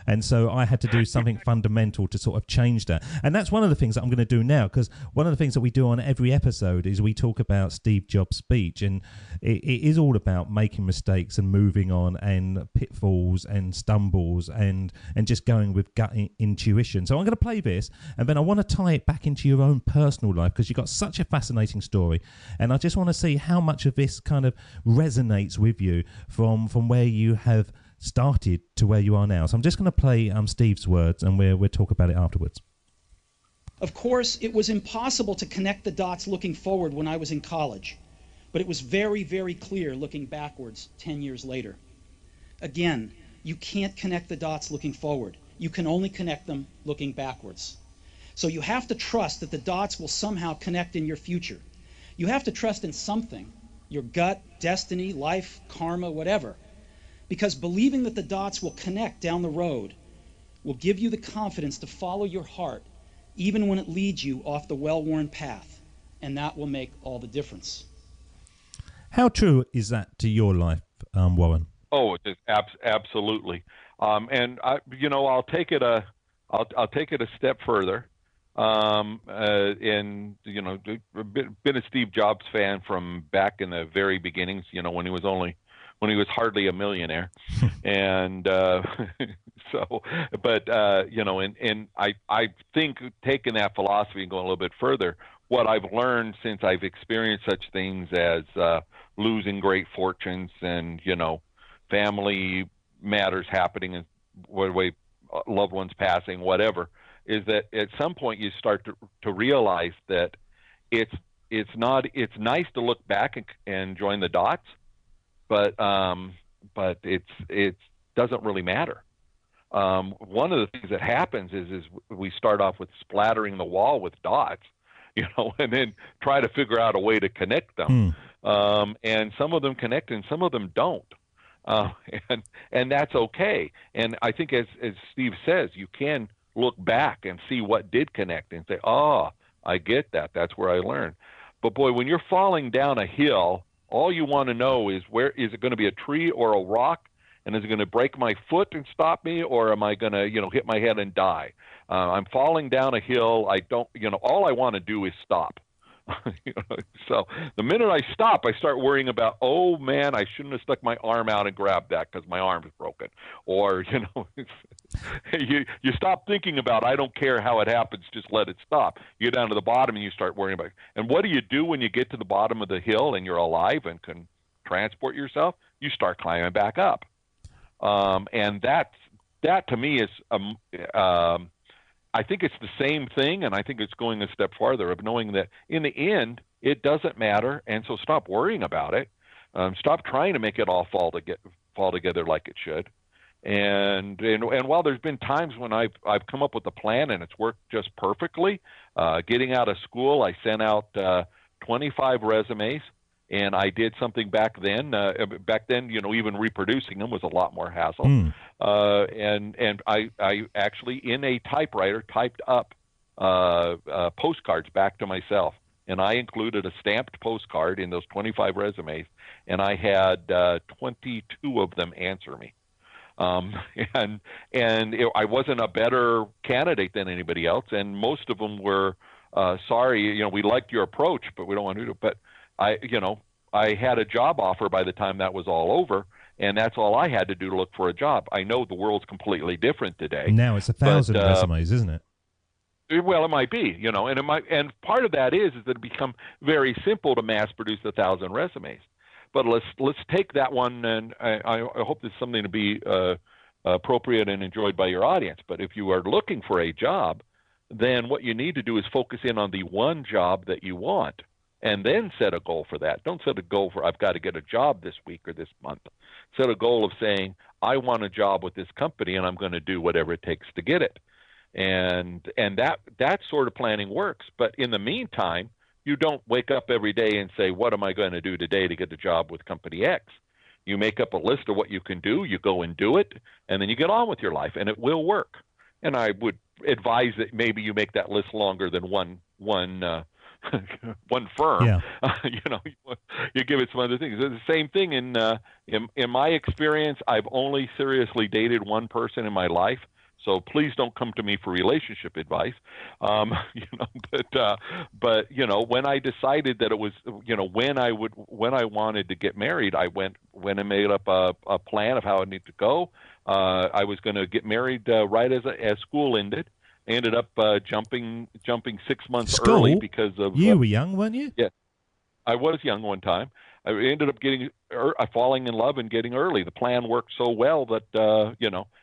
Speaker 2: And so I had to do something fundamental to sort of change that. And that's one of the things that I'm going to do now, because one of the things that we do on every episode is we talk about Steve Jobs' speech. And it is all about making mistakes and moving on, and pitfalls and stumbles, and just going with gut intuition. So I'm going to play this, and then I want to tie it back into your own personal life, because you've got such a fascinating story. And I just want to see how much of this kind of resonates with you from where you have started to where you are now. So I'm just going to play Steve's words, and we'll talk about it afterwards.
Speaker 4: Of course, it was impossible to connect the dots looking forward when I was in college, but it was very clear looking backwards 10 years later. Again, you can't connect the dots looking forward. You can only connect them looking backwards. So you have to trust that the dots will somehow connect in your future. You have to trust in something, your gut, destiny, life, karma, whatever. Because believing that the dots will connect down the road will give you the confidence to follow your heart, even when it leads you off the well-worn path, and that will make all the difference.
Speaker 2: How true is that to your life, Warren?
Speaker 3: Oh, it's absolutely. And I'll take it a step further. And been a Steve Jobs fan from back in the very beginnings. When he was hardly a millionaire. And and I think taking that philosophy and going a little bit further, what I've learned since I've experienced such things as losing great fortunes and, family matters happening and way loved ones passing, whatever, is that at some point you start to realize that it's nice to look back and join the dots, but it doesn't really matter. One of the things that happens is we start off with splattering the wall with dots, and then try to figure out a way to connect them. And some of them connect and some of them don't. And that's okay. And I think as Steve says, you can look back and see what did connect and say, oh, I get that. That's where I learned. But boy, when you're falling down a hill, all you want to know is, where is it going to be, a tree or a rock? And is it going to break my foot and stop me, or am I going to, hit my head and die? I'm falling down a hill. I don't, all I want to do is stop. So the minute I stop, I start worrying about, oh man, I shouldn't have stuck my arm out and grabbed that because my arm's broken. Or, you stop thinking about, I don't care how it happens, just let it stop. You get down to the bottom and you start worrying about it. And what do you do when you get to the bottom of the hill and you're alive and can transport yourself? You start climbing back up. And that to me is, I think it's the same thing, and I think it's going a step farther of knowing that in the end, it doesn't matter, and so stop worrying about it. Stop trying to make it all fall together like it should. And while there's been times when I've come up with a plan and it's worked just perfectly, getting out of school, I sent out 25 resumes. And I did something back then. Even reproducing them was a lot more hassle. And I actually, in a typewriter, typed up postcards back to myself. And I included a stamped postcard in those 25 resumes. And I had 22 of them answer me. I wasn't a better candidate than anybody else. And most of them were, sorry, we liked your approach, but we don't want to do it. But I had a job offer by the time that was all over, and that's all I had to do to look for a job. I know the world's completely different today.
Speaker 2: Now it's 1,000 resumes, isn't it?
Speaker 3: Well, it might be, and part of that is that it become very simple to mass produce 1,000 resumes. But let's take that one, and I hope this is something to be appropriate and enjoyed by your audience. But if you are looking for a job, then what you need to do is focus in on the one job that you want and then set a goal for that. Don't set a goal for, I've got to get a job this week or this month. Set a goal of saying, I want a job with this company and I'm going to do whatever it takes to get it. And that sort of planning works. But in the meantime, you don't wake up every day and say, what am I going to do today to get the job with company X? You make up a list of what you can do, you go and do it, and then you get on with your life, and it will work. And I would advise that maybe you make that list longer than one firm.
Speaker 2: Yeah.
Speaker 3: You give it some other things. It's the same thing in my experience. I've only seriously dated one person in my life. So please don't come to me for relationship advice. But when I decided that it was, when I wanted to get married, I went and made up a plan of how I need to go. I was going to get married right as school ended. I ended up jumping 6 months early because of
Speaker 2: you were young, weren't you?
Speaker 3: Yeah, I was young one time. I ended up falling in love and getting early. The plan worked so well that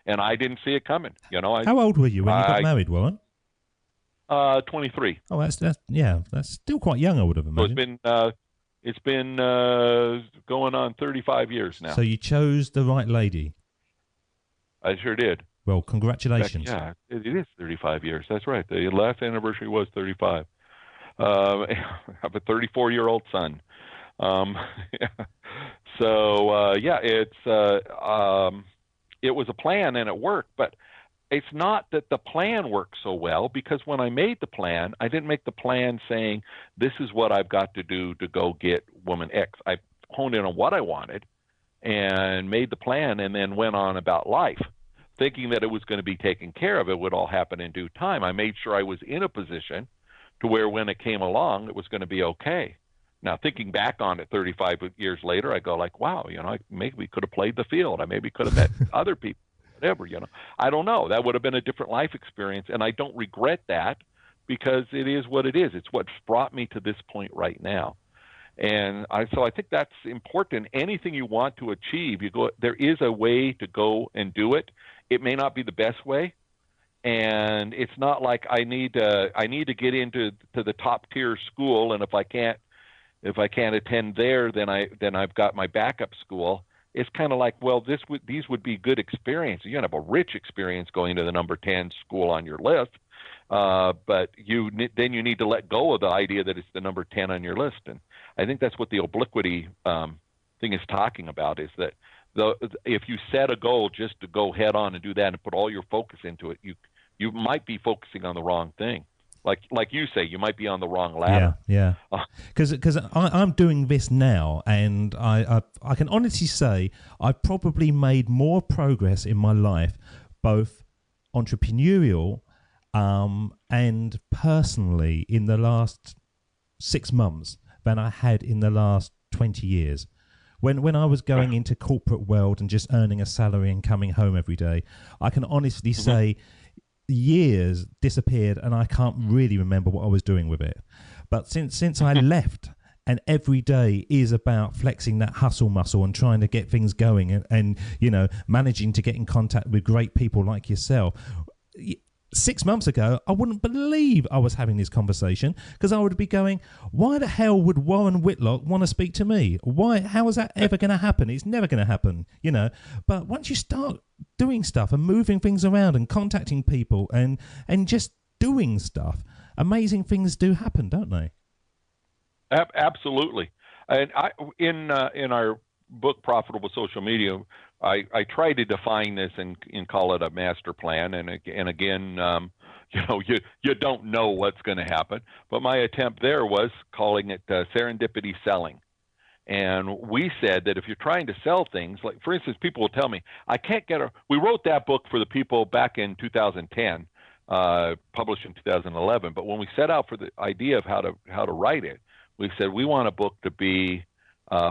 Speaker 3: and I didn't see it coming.
Speaker 2: How old were you when you got married, Warren?
Speaker 3: 23.
Speaker 2: Oh, that's still quite young, I would have imagined.
Speaker 3: So it's been going on 35 years now.
Speaker 2: So you chose the right lady.
Speaker 3: I sure did.
Speaker 2: Well, congratulations.
Speaker 3: Yeah, it is 35 years. That's right. The last anniversary was 35. I have a 34-year-old son. It was a plan and it worked, but it's not that the plan worked so well, because when I made the plan, I didn't make the plan saying, this is what I've got to do to go get woman X. I honed in on what I wanted and made the plan and then went on about life, thinking that it was going to be taken care of. It would all happen in due time. I made sure I was in a position to where when it came along, it was going to be okay. Now, thinking back on it 35 years later, I go like, wow, I maybe could have played the field. I maybe could have met other people, whatever, I don't know. That would have been a different life experience, and I don't regret that because it is what it is. It's what's brought me to this point right now. And so I think that's important. Anything you want to achieve, there is a way to go and do it. It may not be the best way. And it's not like I need to get into the top tier school, and if I can't attend there, then I've got my backup school. It's kind of like, well, these would be good experiences. You're gonna have a rich experience going to the number 10 school on your list, but then you need to let go of the idea that it's the number 10 on your list. And I think that's what the obliquity thing is talking about, is that if you set a goal just to go head on and do that and put all your focus into it, you might be focusing on the wrong thing. Like you say, you might be on the wrong ladder.
Speaker 2: Yeah. Because I'm doing this now, and I can honestly say I've probably made more progress in my life, both entrepreneurial and personally, in the last 6 months than I had in the last 20 years. When I was going into corporate world and just earning a salary and coming home every day, I can honestly say years disappeared and I can't really remember what I was doing with it. But since I left, and every day is about flexing that hustle muscle and trying to get things going and managing to get in contact with great people like yourself. 6 months ago, I wouldn't believe I was having this conversation, because I would be going, why the hell would Warren Whitlock want to speak to me? How is that ever going to happen? It's never going to happen, But once you start doing stuff and moving things around and contacting people and just doing stuff, amazing things do happen, don't they?
Speaker 3: Absolutely. And in our book, Profitable Social Media, I try to define this and call it a master plan. And again, you don't know what's going to happen. But my attempt there was calling it serendipity selling. And we said that if you're trying to sell things, like, for instance, people will tell me, I can't get we wrote that book for the people back in 2010, published in 2011. But when we set out for the idea of how to write it, we said we want a book to be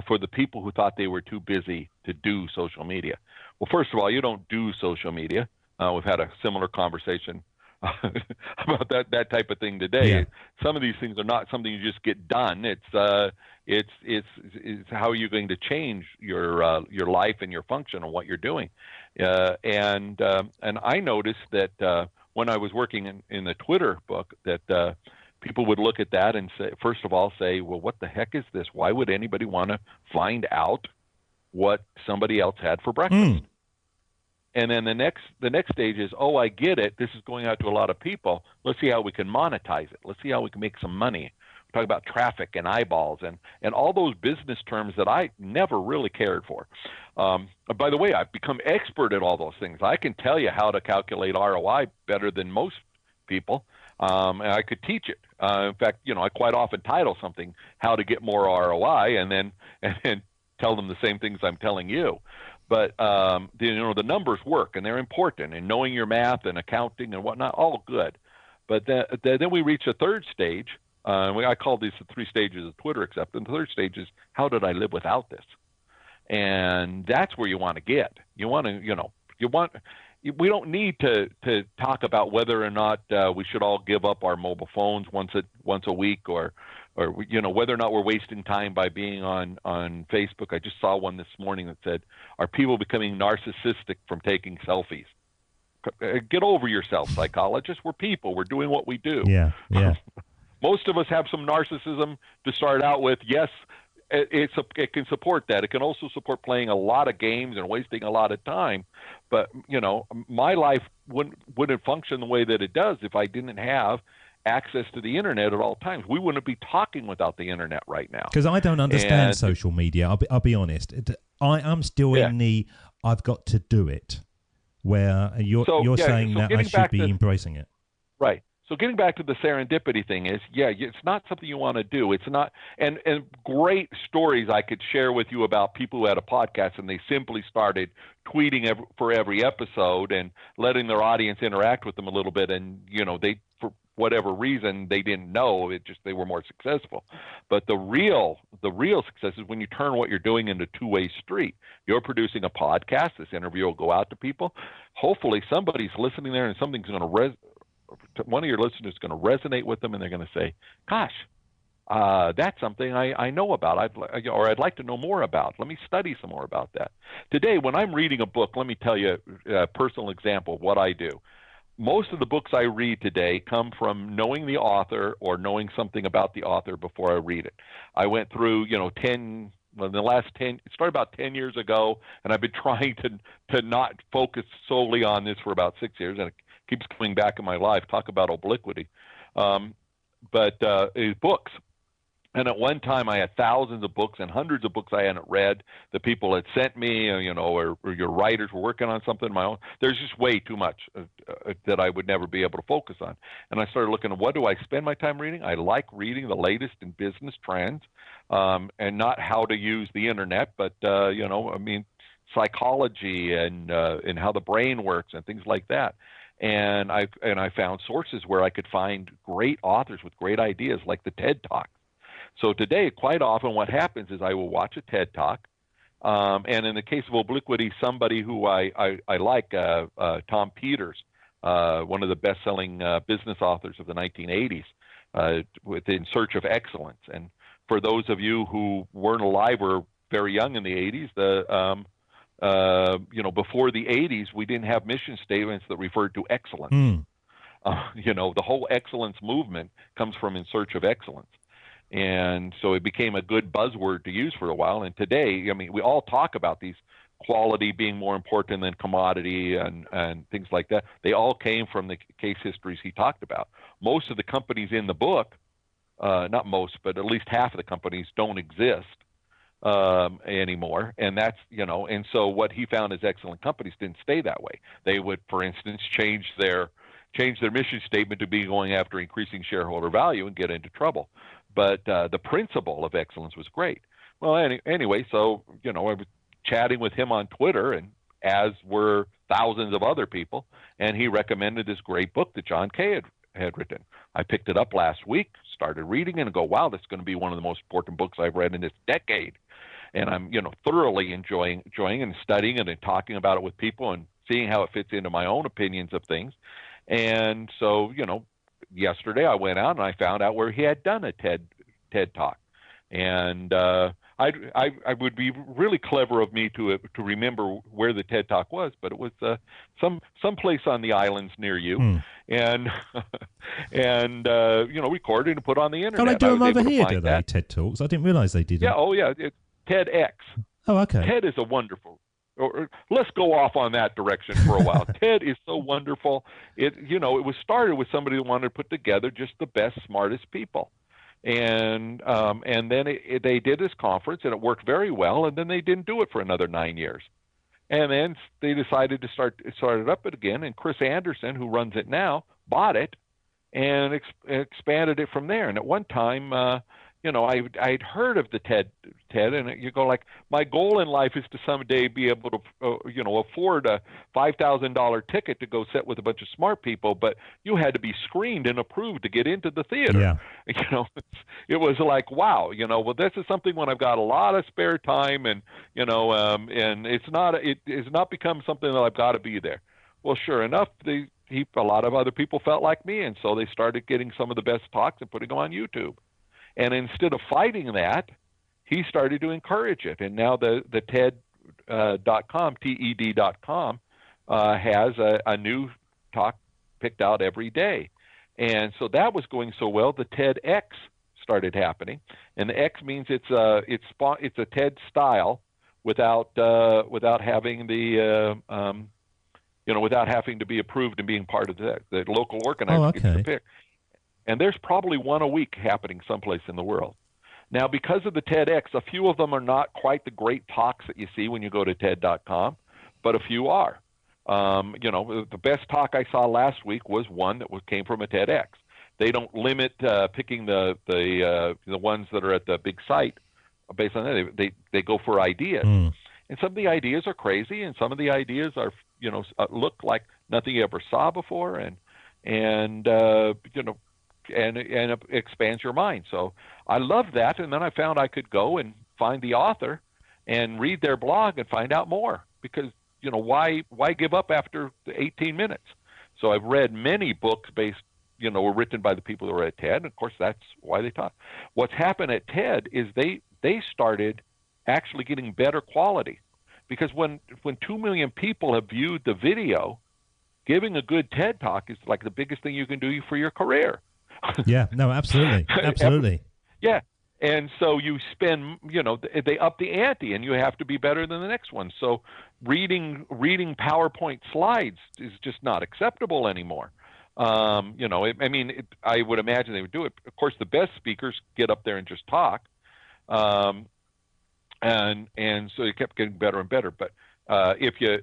Speaker 3: for the people who thought they were too busy to do social media. Well, first of all, you don't do social media. We've had a similar conversation about that type of thing today.
Speaker 2: Yeah.
Speaker 3: Some of these things are not something you just get done. It's how you're going to change your life and your function and what you're doing. And I noticed that when I was working in the Twitter book that people would look at that and say, first of all, say, well, what the heck is this? Why would anybody want to find out what somebody else had for breakfast? And then the next stage is, oh, I get it. This is going out to a lot of people. Let's see how we can monetize it. Let's see how we can make some money. Talk about traffic and eyeballs and all those business terms that I never really cared for. By the way, I've become expert at all those things. I can tell you how to calculate ROI better than most people, and I could teach it. In fact, I quite often title something "How to Get More ROI," and then tell them the same things I'm telling you. But the numbers work, and they're important, and knowing your math and accounting and whatnot, all good. But then we reach a third stage. I call these the 3 stages of Twitter acceptance. The third stage is, how did I live without this? And that's where you want to get. You want to, we don't need to talk about whether or not we should all give up our mobile phones once a week, or whether or not we're wasting time by being on Facebook. I just saw one this morning that said, are people becoming narcissistic from taking selfies? Get over yourself, psychologists. We're people. We're doing what we do.
Speaker 2: Yeah.
Speaker 3: Most of us have some narcissism to start out with. Yes, it can support that. It can also support playing a lot of games and wasting a lot of time. But, my life wouldn't function the way that it does if I didn't have access to the internet at all times. We wouldn't be talking without the internet right now.
Speaker 2: Because I don't understand social media. I'll be honest. I'm still in the I've got to do it, where you're saying that I should be embracing it.
Speaker 3: Right. So getting back to the serendipity thing is, it's not something you want to do. It's not, and great stories I could share with you about people who had a podcast and they simply started tweeting for every episode and letting their audience interact with them a little bit. And, they, for whatever reason, they didn't know, they were more successful. But the real success is when you turn what you're doing into a two-way street. You're producing a podcast. This interview will go out to people. Hopefully somebody's listening there and something's going to one of your listeners is going to resonate with them, and they're going to say, gosh, that's something I know about, I'd like to know more about. Let me study some more about that. Today, when I'm reading a book, let me tell you a personal example of what I do. Most of the books I read today come from knowing the author or knowing something about the author before I read it. I went through, it started about 10 years ago, and I've been trying to not focus solely on this for about 6 years, and it keeps coming back in my life. Talk about obliquity. But books. And at one time, I had thousands of books and hundreds of books I hadn't read that people had sent me, or your writers were working on something of my own. There's just way too much that I would never be able to focus on. And I started looking at, what do I spend my time reading? I like reading the latest in business trends, and not how to use the internet, but psychology and how the brain works and things like that. And I found sources where I could find great authors with great ideas, like the TED Talk. So today, quite often what happens is I will watch a TED Talk, and in the case of obliquity, somebody who I like, Tom Peters, one of the best-selling business authors of the 1980s, with In Search of Excellence. And for those of you who weren't alive or very young in the 80s, before the 80s, we didn't have mission statements that referred to excellence. The whole excellence movement comes from In Search of Excellence. And so it became a good buzzword to use for a while. And today, we all talk about these quality being more important than commodity and things like that. They all came from the case histories he talked about. Most of the companies in the book, not most, but at least half of the companies don't exist anymore. And that's, and so what he found is excellent companies didn't stay that way. They would, for instance, change their mission statement to be going after increasing shareholder value and get into trouble. But the principle of excellence was great. Well, anyway, so, I was chatting with him on Twitter, and as were thousands of other people, and he recommended this great book that John Kay had written. I picked it up last week, started reading it, and go, wow, this is going to be one of the most important books I've read in this decade. And I'm, thoroughly enjoying and studying it and talking about it with people and seeing how it fits into my own opinions of things. And so, yesterday I went out and I found out where he had done a TED Talk. And I would be really clever of me to remember where the TED Talk was, but it was some place on the islands near you, and recorded and put on the
Speaker 2: Oh,
Speaker 3: internet.
Speaker 2: they do
Speaker 3: I
Speaker 2: them
Speaker 3: was
Speaker 2: over
Speaker 3: able to
Speaker 2: here,
Speaker 3: find
Speaker 2: do they?
Speaker 3: that.
Speaker 2: TED Talks. I didn't realise they did them.
Speaker 3: Yeah. Oh, yeah. It's TEDx.
Speaker 2: Oh, okay.
Speaker 3: TED is a wonderful. Or let's go off on that direction for a while. TED is so wonderful. It was started with somebody that wanted to put together just the best, smartest people, and then they did this conference and it worked very well. And then they didn't do it for another 9 years, and then they decided to start it up again. And Chris Anderson, who runs it now, bought it and expanded it from there. And at one time, I'd heard of the TED, and you go like, my goal in life is to someday be able to, afford a $5,000 ticket to go sit with a bunch of smart people, but you had to be screened and approved to get into the theater.
Speaker 2: Yeah.
Speaker 3: It was like, wow, well, this is something when I've got a lot of spare time, and and it has not become something that I've got to be there. Well, sure enough, a lot of other people felt like me, and so they started getting some of the best talks and putting them on YouTube. And instead of fighting that, he started to encourage it. And now the TED.com, TED.com, has a new talk picked out every day. And so that was going so well, the TEDx started happening. And the X means it's a TED style without having without having to be approved and being part of the local organizer gets to pick. And there's probably one a week happening someplace in the world. Now, because of the TEDx, a few of them are not quite the great talks that you see when you go to TED.com, but a few are. The best talk I saw last week was one that came from a TEDx. They don't limit picking the ones that are at the big site based on that. They go for ideas. And some of the ideas are crazy, and some of the ideas are look like nothing you ever saw before, and it expands your mind. So I love that. And then I found I could go and find the author and read their blog and find out more, because, why give up after the 18 minutes? So I've read many books were written by the people who were at TED. And of course, that's why they taught. What's happened at TED is they started actually getting better quality, because when 2 million people have viewed the video, giving a good TED talk is like the biggest thing you can do for your career.
Speaker 2: Yeah, no, absolutely. Absolutely.
Speaker 3: Yeah. And so you spend, they up the ante, and you have to be better than the next one. So reading PowerPoint slides is just not acceptable anymore. I would imagine they would do it. Of course, the best speakers get up there and just talk. And so it kept getting better and better. But if you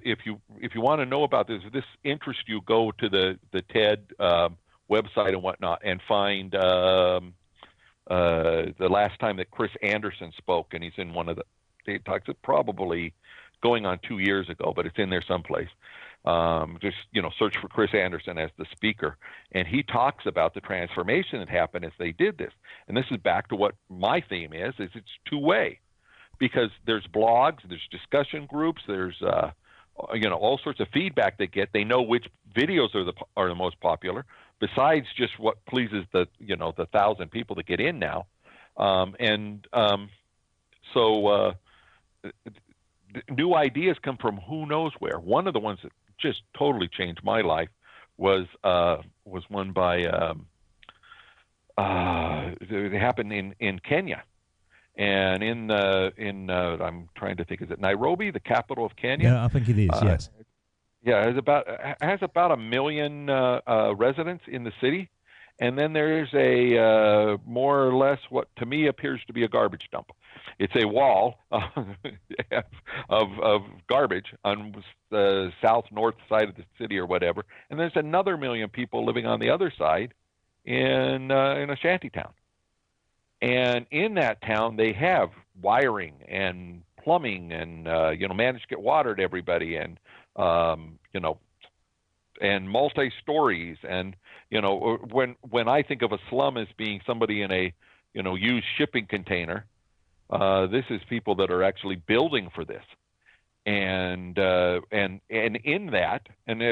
Speaker 3: want to know about this, if this interests you, go to the TED website and whatnot, and find the last time that Chris Anderson spoke, and he's in one of the talks. It's probably going on 2 years ago, but it's in there someplace. Just search for Chris Anderson as the speaker, and he talks about the transformation that happened as they did this. And this is back to what my theme is it's two-way, because there's blogs, there's discussion groups, there's all sorts of feedback they get. They know which videos are the most popular, besides just what pleases the 1,000 people that get in now. So new ideas come from who knows where. One of the ones that just totally changed my life was one by it happened in Kenya. And I'm trying to think, is it Nairobi, the capital of Kenya?
Speaker 2: Yeah, I think it is. Yes.
Speaker 3: Yeah, it has about 1 million residents in the city, and then there's a more or less what to me appears to be a garbage dump. It's a wall of garbage on the north side of the city or whatever, and there's another 1 million people living on the other side in a shanty town. And in that town, they have wiring and plumbing, and manage to get water to everybody, and and multi-stories. And when I think of a slum as being somebody in a used shipping container, this is people that are actually building for this. And in that, and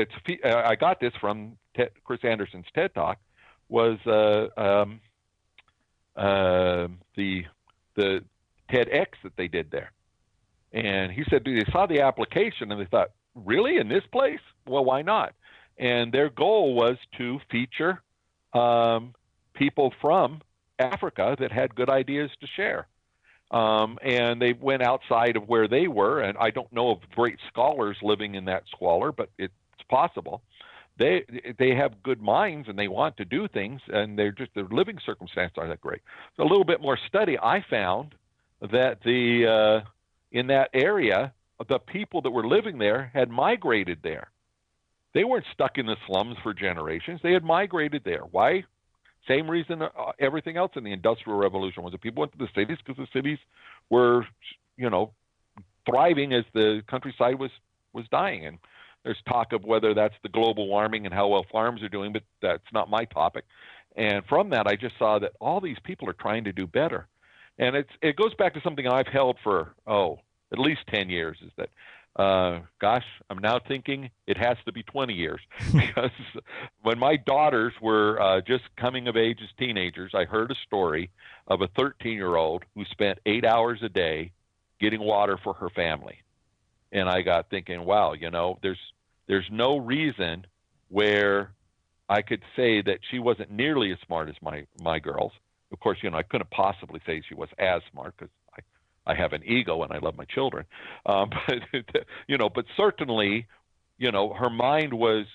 Speaker 3: I got this from Chris Anderson's TED Talk, was the the TEDx that they did there. And he said they saw the application and they thought, really, in this place? Well, why not? And their goal was to feature people from Africa that had good ideas to share. And they went outside of where they were, and I don't know of great scholars living in that squalor, but it's possible. They have good minds and they want to do things, and their living circumstances aren't that great. So a little bit more study, I found that in that area, the people that were living there had migrated there. They weren't stuck in the slums for generations. They had migrated there. Why? Same reason everything else in the Industrial Revolution was that people went to the cities because the cities were, thriving as the countryside was dying. And there's talk of whether that's the global warming and how well farms are doing, but that's not my topic. And from that, I just saw that all these people are trying to do better. And it goes back to something I've held for, at least 10 years, is that, I'm now thinking it has to be 20 years. Because when my daughters were just coming of age as teenagers, I heard a story of a 13-year-old who spent 8 hours a day getting water for her family. And I got thinking, wow, there's no reason where I could say that she wasn't nearly as smart as my girls. Of course, I couldn't possibly say she was as smart because I have an ego and I love my children. But certainly, her mind was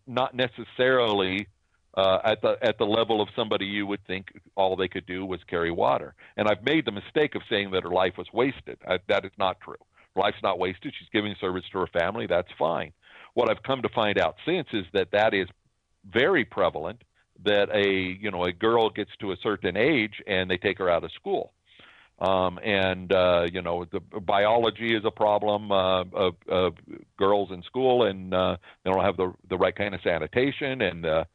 Speaker 3: not necessarily at the level of somebody you would think all they could do was carry water. And I've made the mistake of saying that her life was wasted. That is not true. Life's not wasted. She's giving service to her family. That's fine. What I've come to find out since is that is very prevalent, that a girl gets to a certain age and they take her out of school. The biology is a problem of girls in school, and they don't have the right kind of sanitation, and the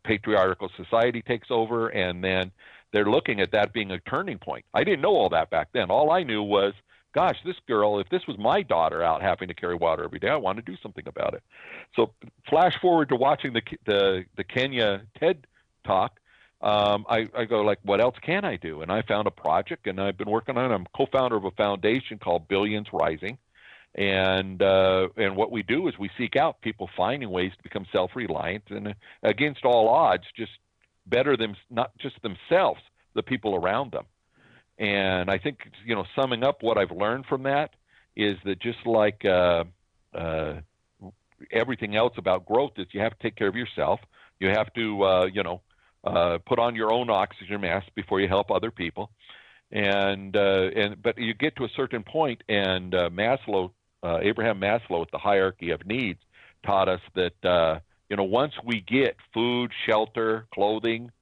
Speaker 3: patriarchal society takes over, and then they're looking at that being a turning point. I didn't know all that back then. All I knew was, gosh, this girl, if this was my daughter out having to carry water every day, I want to do something about it. So flash forward to watching the Kenya TED Talk. I go like, what else can I do? And I found a project, and I've been working on it. I'm co-founder of a foundation called Billions Rising. And what we do is we seek out people finding ways to become self-reliant and against all odds, just better them, not just themselves, the people around them. And I think, summing up what I've learned from that is that just like everything else about growth is you have to take care of yourself. You have to, put on your own oxygen mask before you help other people. But you get to a certain point, and Abraham Maslow at the hierarchy of needs taught us that, once we get food, shelter, clothing,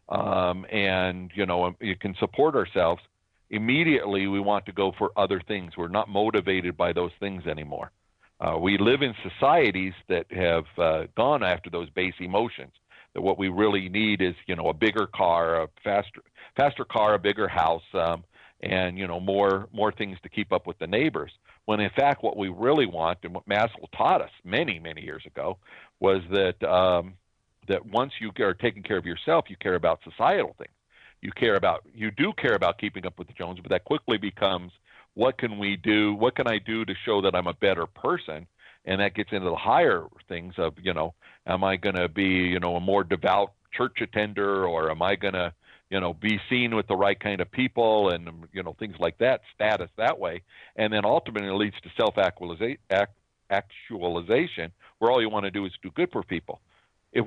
Speaker 3: and you can support ourselves, immediately we want to go for other things. We're not motivated by those things anymore. We live in societies that have gone after those base emotions, that what we really need is a bigger car, a faster car, a bigger house, and more things to keep up with the neighbors, when in fact what we really want, and what Maslow taught us many years ago, was that that once you are taking care of yourself, you care about societal things. You do care about keeping up with the Joneses, but that quickly becomes, what can we do? What can I do to show that I'm a better person? And that gets into the higher things of, am I going to be, a more devout church attender, or am I going to, be seen with the right kind of people, and, things like that, status that way. And then ultimately it leads to self-actualization, where all you want to do is do good for people.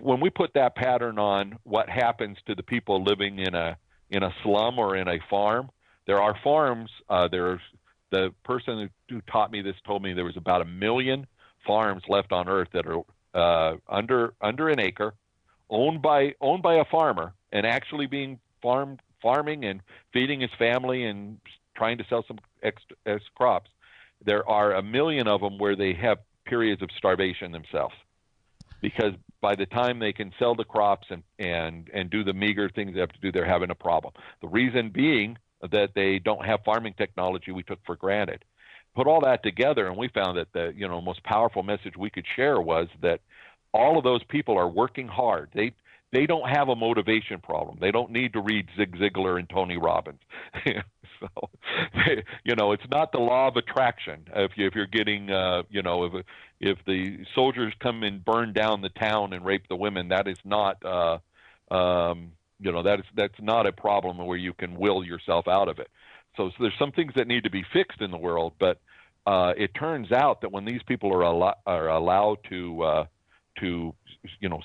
Speaker 3: When we put that pattern on what happens to the people living in a slum or in a farm, there are farms, there's the person who taught me this told me there was about 1 million farms left on earth that are under an acre, owned by a farmer, and actually being farming and feeding his family and trying to sell some extra crops. There are 1 million of them where they have periods of starvation themselves, because by the time they can sell the crops and do the meager things they have to do, they're having a problem. The reason being that they don't have farming technology we took for granted. Put all that together, and we found that the most powerful message we could share was that all of those people are working hard. they don't have a motivation problem. They don't need to read Zig Ziglar and Tony Robbins. So, it's not the law of attraction. If you're getting, if the soldiers come and burn down the town and rape the women, that is not, that's not a problem where you can will yourself out of it. So there's some things that need to be fixed in the world, but it turns out that when these people are allowed to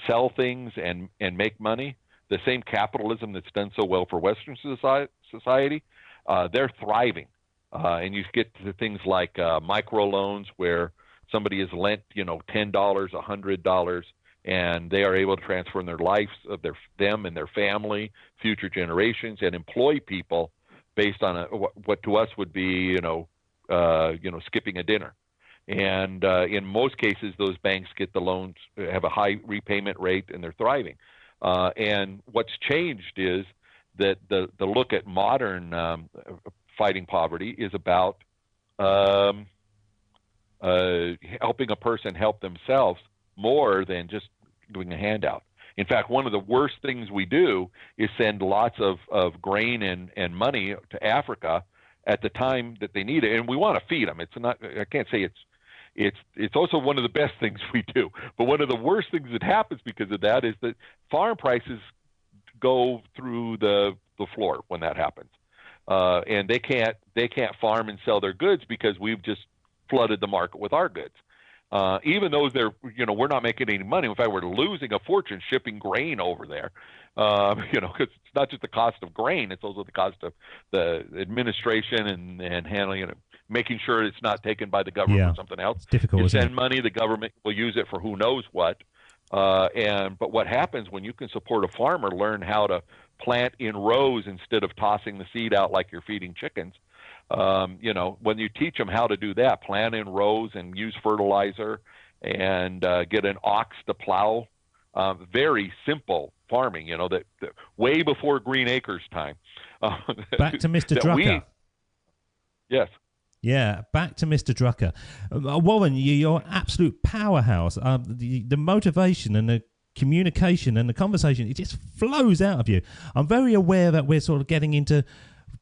Speaker 3: sell things and make money, the same capitalism that's done so well for Western society, they're thriving. And you get to things like microloans where somebody is lent, $10, $100, and they are able to transfer in their lives of them and their family, future generations, and employ people based on what to us would be, skipping a dinner. And in most cases, those banks get the loans, have a high repayment rate, and they're thriving. And what's changed is that the look at modern fighting poverty is about helping a person help themselves more than just doing a handout. In fact, one of the worst things we do is send lots of grain and money to Africa at the time that they need it, and we want to feed them. It's not. I can't say it's also one of the best things we do. But one of the worst things that happens because of that is that farm prices go through the floor when that happens, and they can't farm and sell their goods because we've just flooded the market with our goods. Even though we're not making any money. In fact, we're losing a fortune shipping grain over there. Because it's not just the cost of grain; it's also the cost of the administration and handling it, making sure it's not taken by the government or something else.
Speaker 2: It's difficult.
Speaker 3: You send money, the government will use it for who knows what. But what happens when you can support a farmer, learn how to plant in rows instead of tossing the seed out like you're feeding chickens. When you teach them how to do that, plant in rows and use fertilizer and get an ox to plow, very simple farming, that way before Green Acres time.
Speaker 2: Back to Mr. Drucker.
Speaker 3: Yes.
Speaker 2: Yeah, back to Mr. Drucker. Warren, you're an absolute powerhouse. The motivation and the communication and the conversation, it just flows out of you. I'm very aware that we're sort of getting into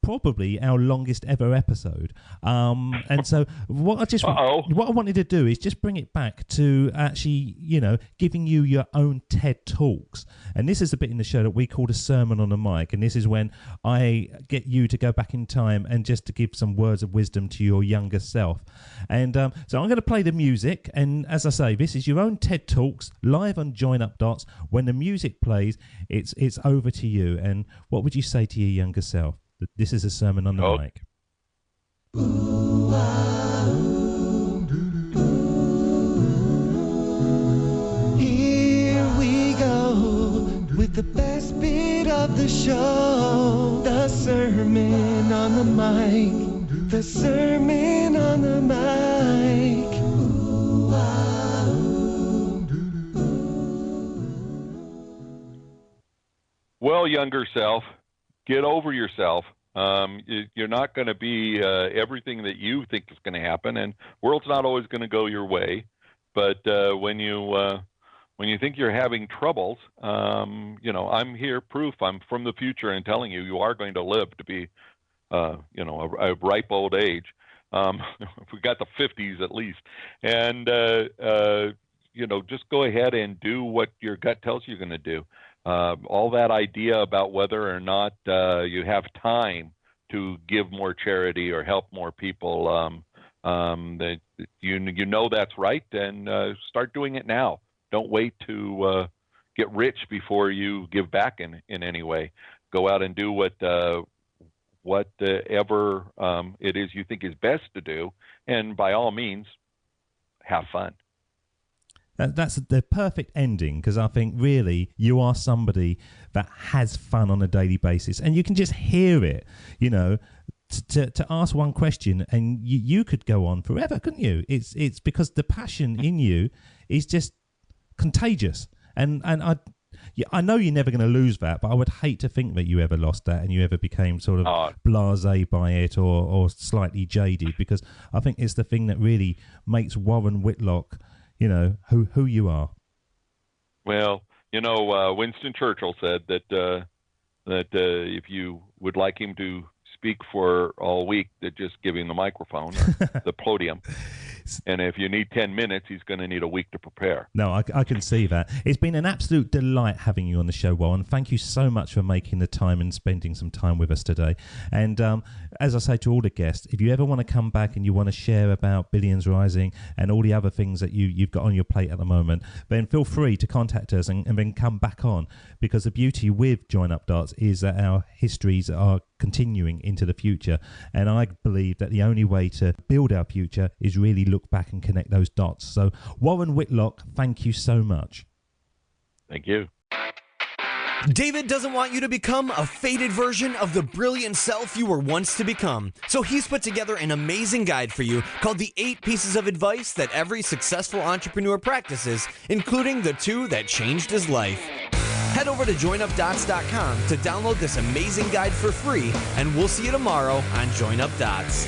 Speaker 2: probably our longest ever episode, and so what I wanted to do is just bring it back to actually giving you your own TED Talks. And this is the bit in the show that we call a sermon on the mic, and this is when I get you to go back in time and just to give some words of wisdom to your younger self. And so I'm going to play the music, and as I say, this is your own TED Talks live on Join Up Dots. When the music plays, it's over to you. And what would you say to your younger self? This is a sermon on the mic.
Speaker 5: Here we go with the best bit of the show. The sermon on the mic. The sermon on the mic.
Speaker 3: Well, younger self, get over yourself. You're not going to be everything that you think is going to happen, and world's not always going to go your way. But when you think you're having troubles, I'm here proof. I'm from the future and telling you are going to live to be, a ripe old age. We got the 50s at least, and just go ahead and do what your gut tells you you're going to do. All that idea about whether or not you have time to give more charity or help more people, that that's right, and start doing it now. Don't wait to get rich before you give back in any way. Go out and do whatever it is you think is best to do, and by all means, have fun.
Speaker 2: That's the perfect ending, because I think really you are somebody that has fun on a daily basis, and you can just hear it. To ask one question and you could go on forever, couldn't you? It's because the passion in you is just contagious, and I know you're never going to lose that, but I would hate to think that you ever lost that and you ever became sort of blasé by it or slightly jaded, because I think it's the thing that really makes Warren Whitlock, who you are.
Speaker 3: Well, Winston Churchill said that if you would like him to speak for all week, that just give him the microphone or the podium. And if you need 10 minutes, he's going to need a week to prepare.
Speaker 2: No, I can see that. It's been an absolute delight having you on the show, Warren. Thank you so much for making the time and spending some time with us today. And as I say to all the guests, if you ever want to come back and you want to share about Billions Rising and all the other things that you've got on your plate at the moment, then feel free to contact us and then come back on, because the beauty with Join Up Dots is that our histories are continuing into the future. And I believe that the only way to build our future is really look back and connect those dots. So Warren Whitlock, thank you so much.
Speaker 3: Thank you.
Speaker 1: David doesn't want you to become a faded version of the brilliant self you were once to become. So he's put together an amazing guide for you called the 8 Pieces of Advice That Every Successful Entrepreneur Practices, including the 2 that changed his life. Head over to joinupdots.com to download this amazing guide for free, and we'll see you tomorrow on Join Up Dots.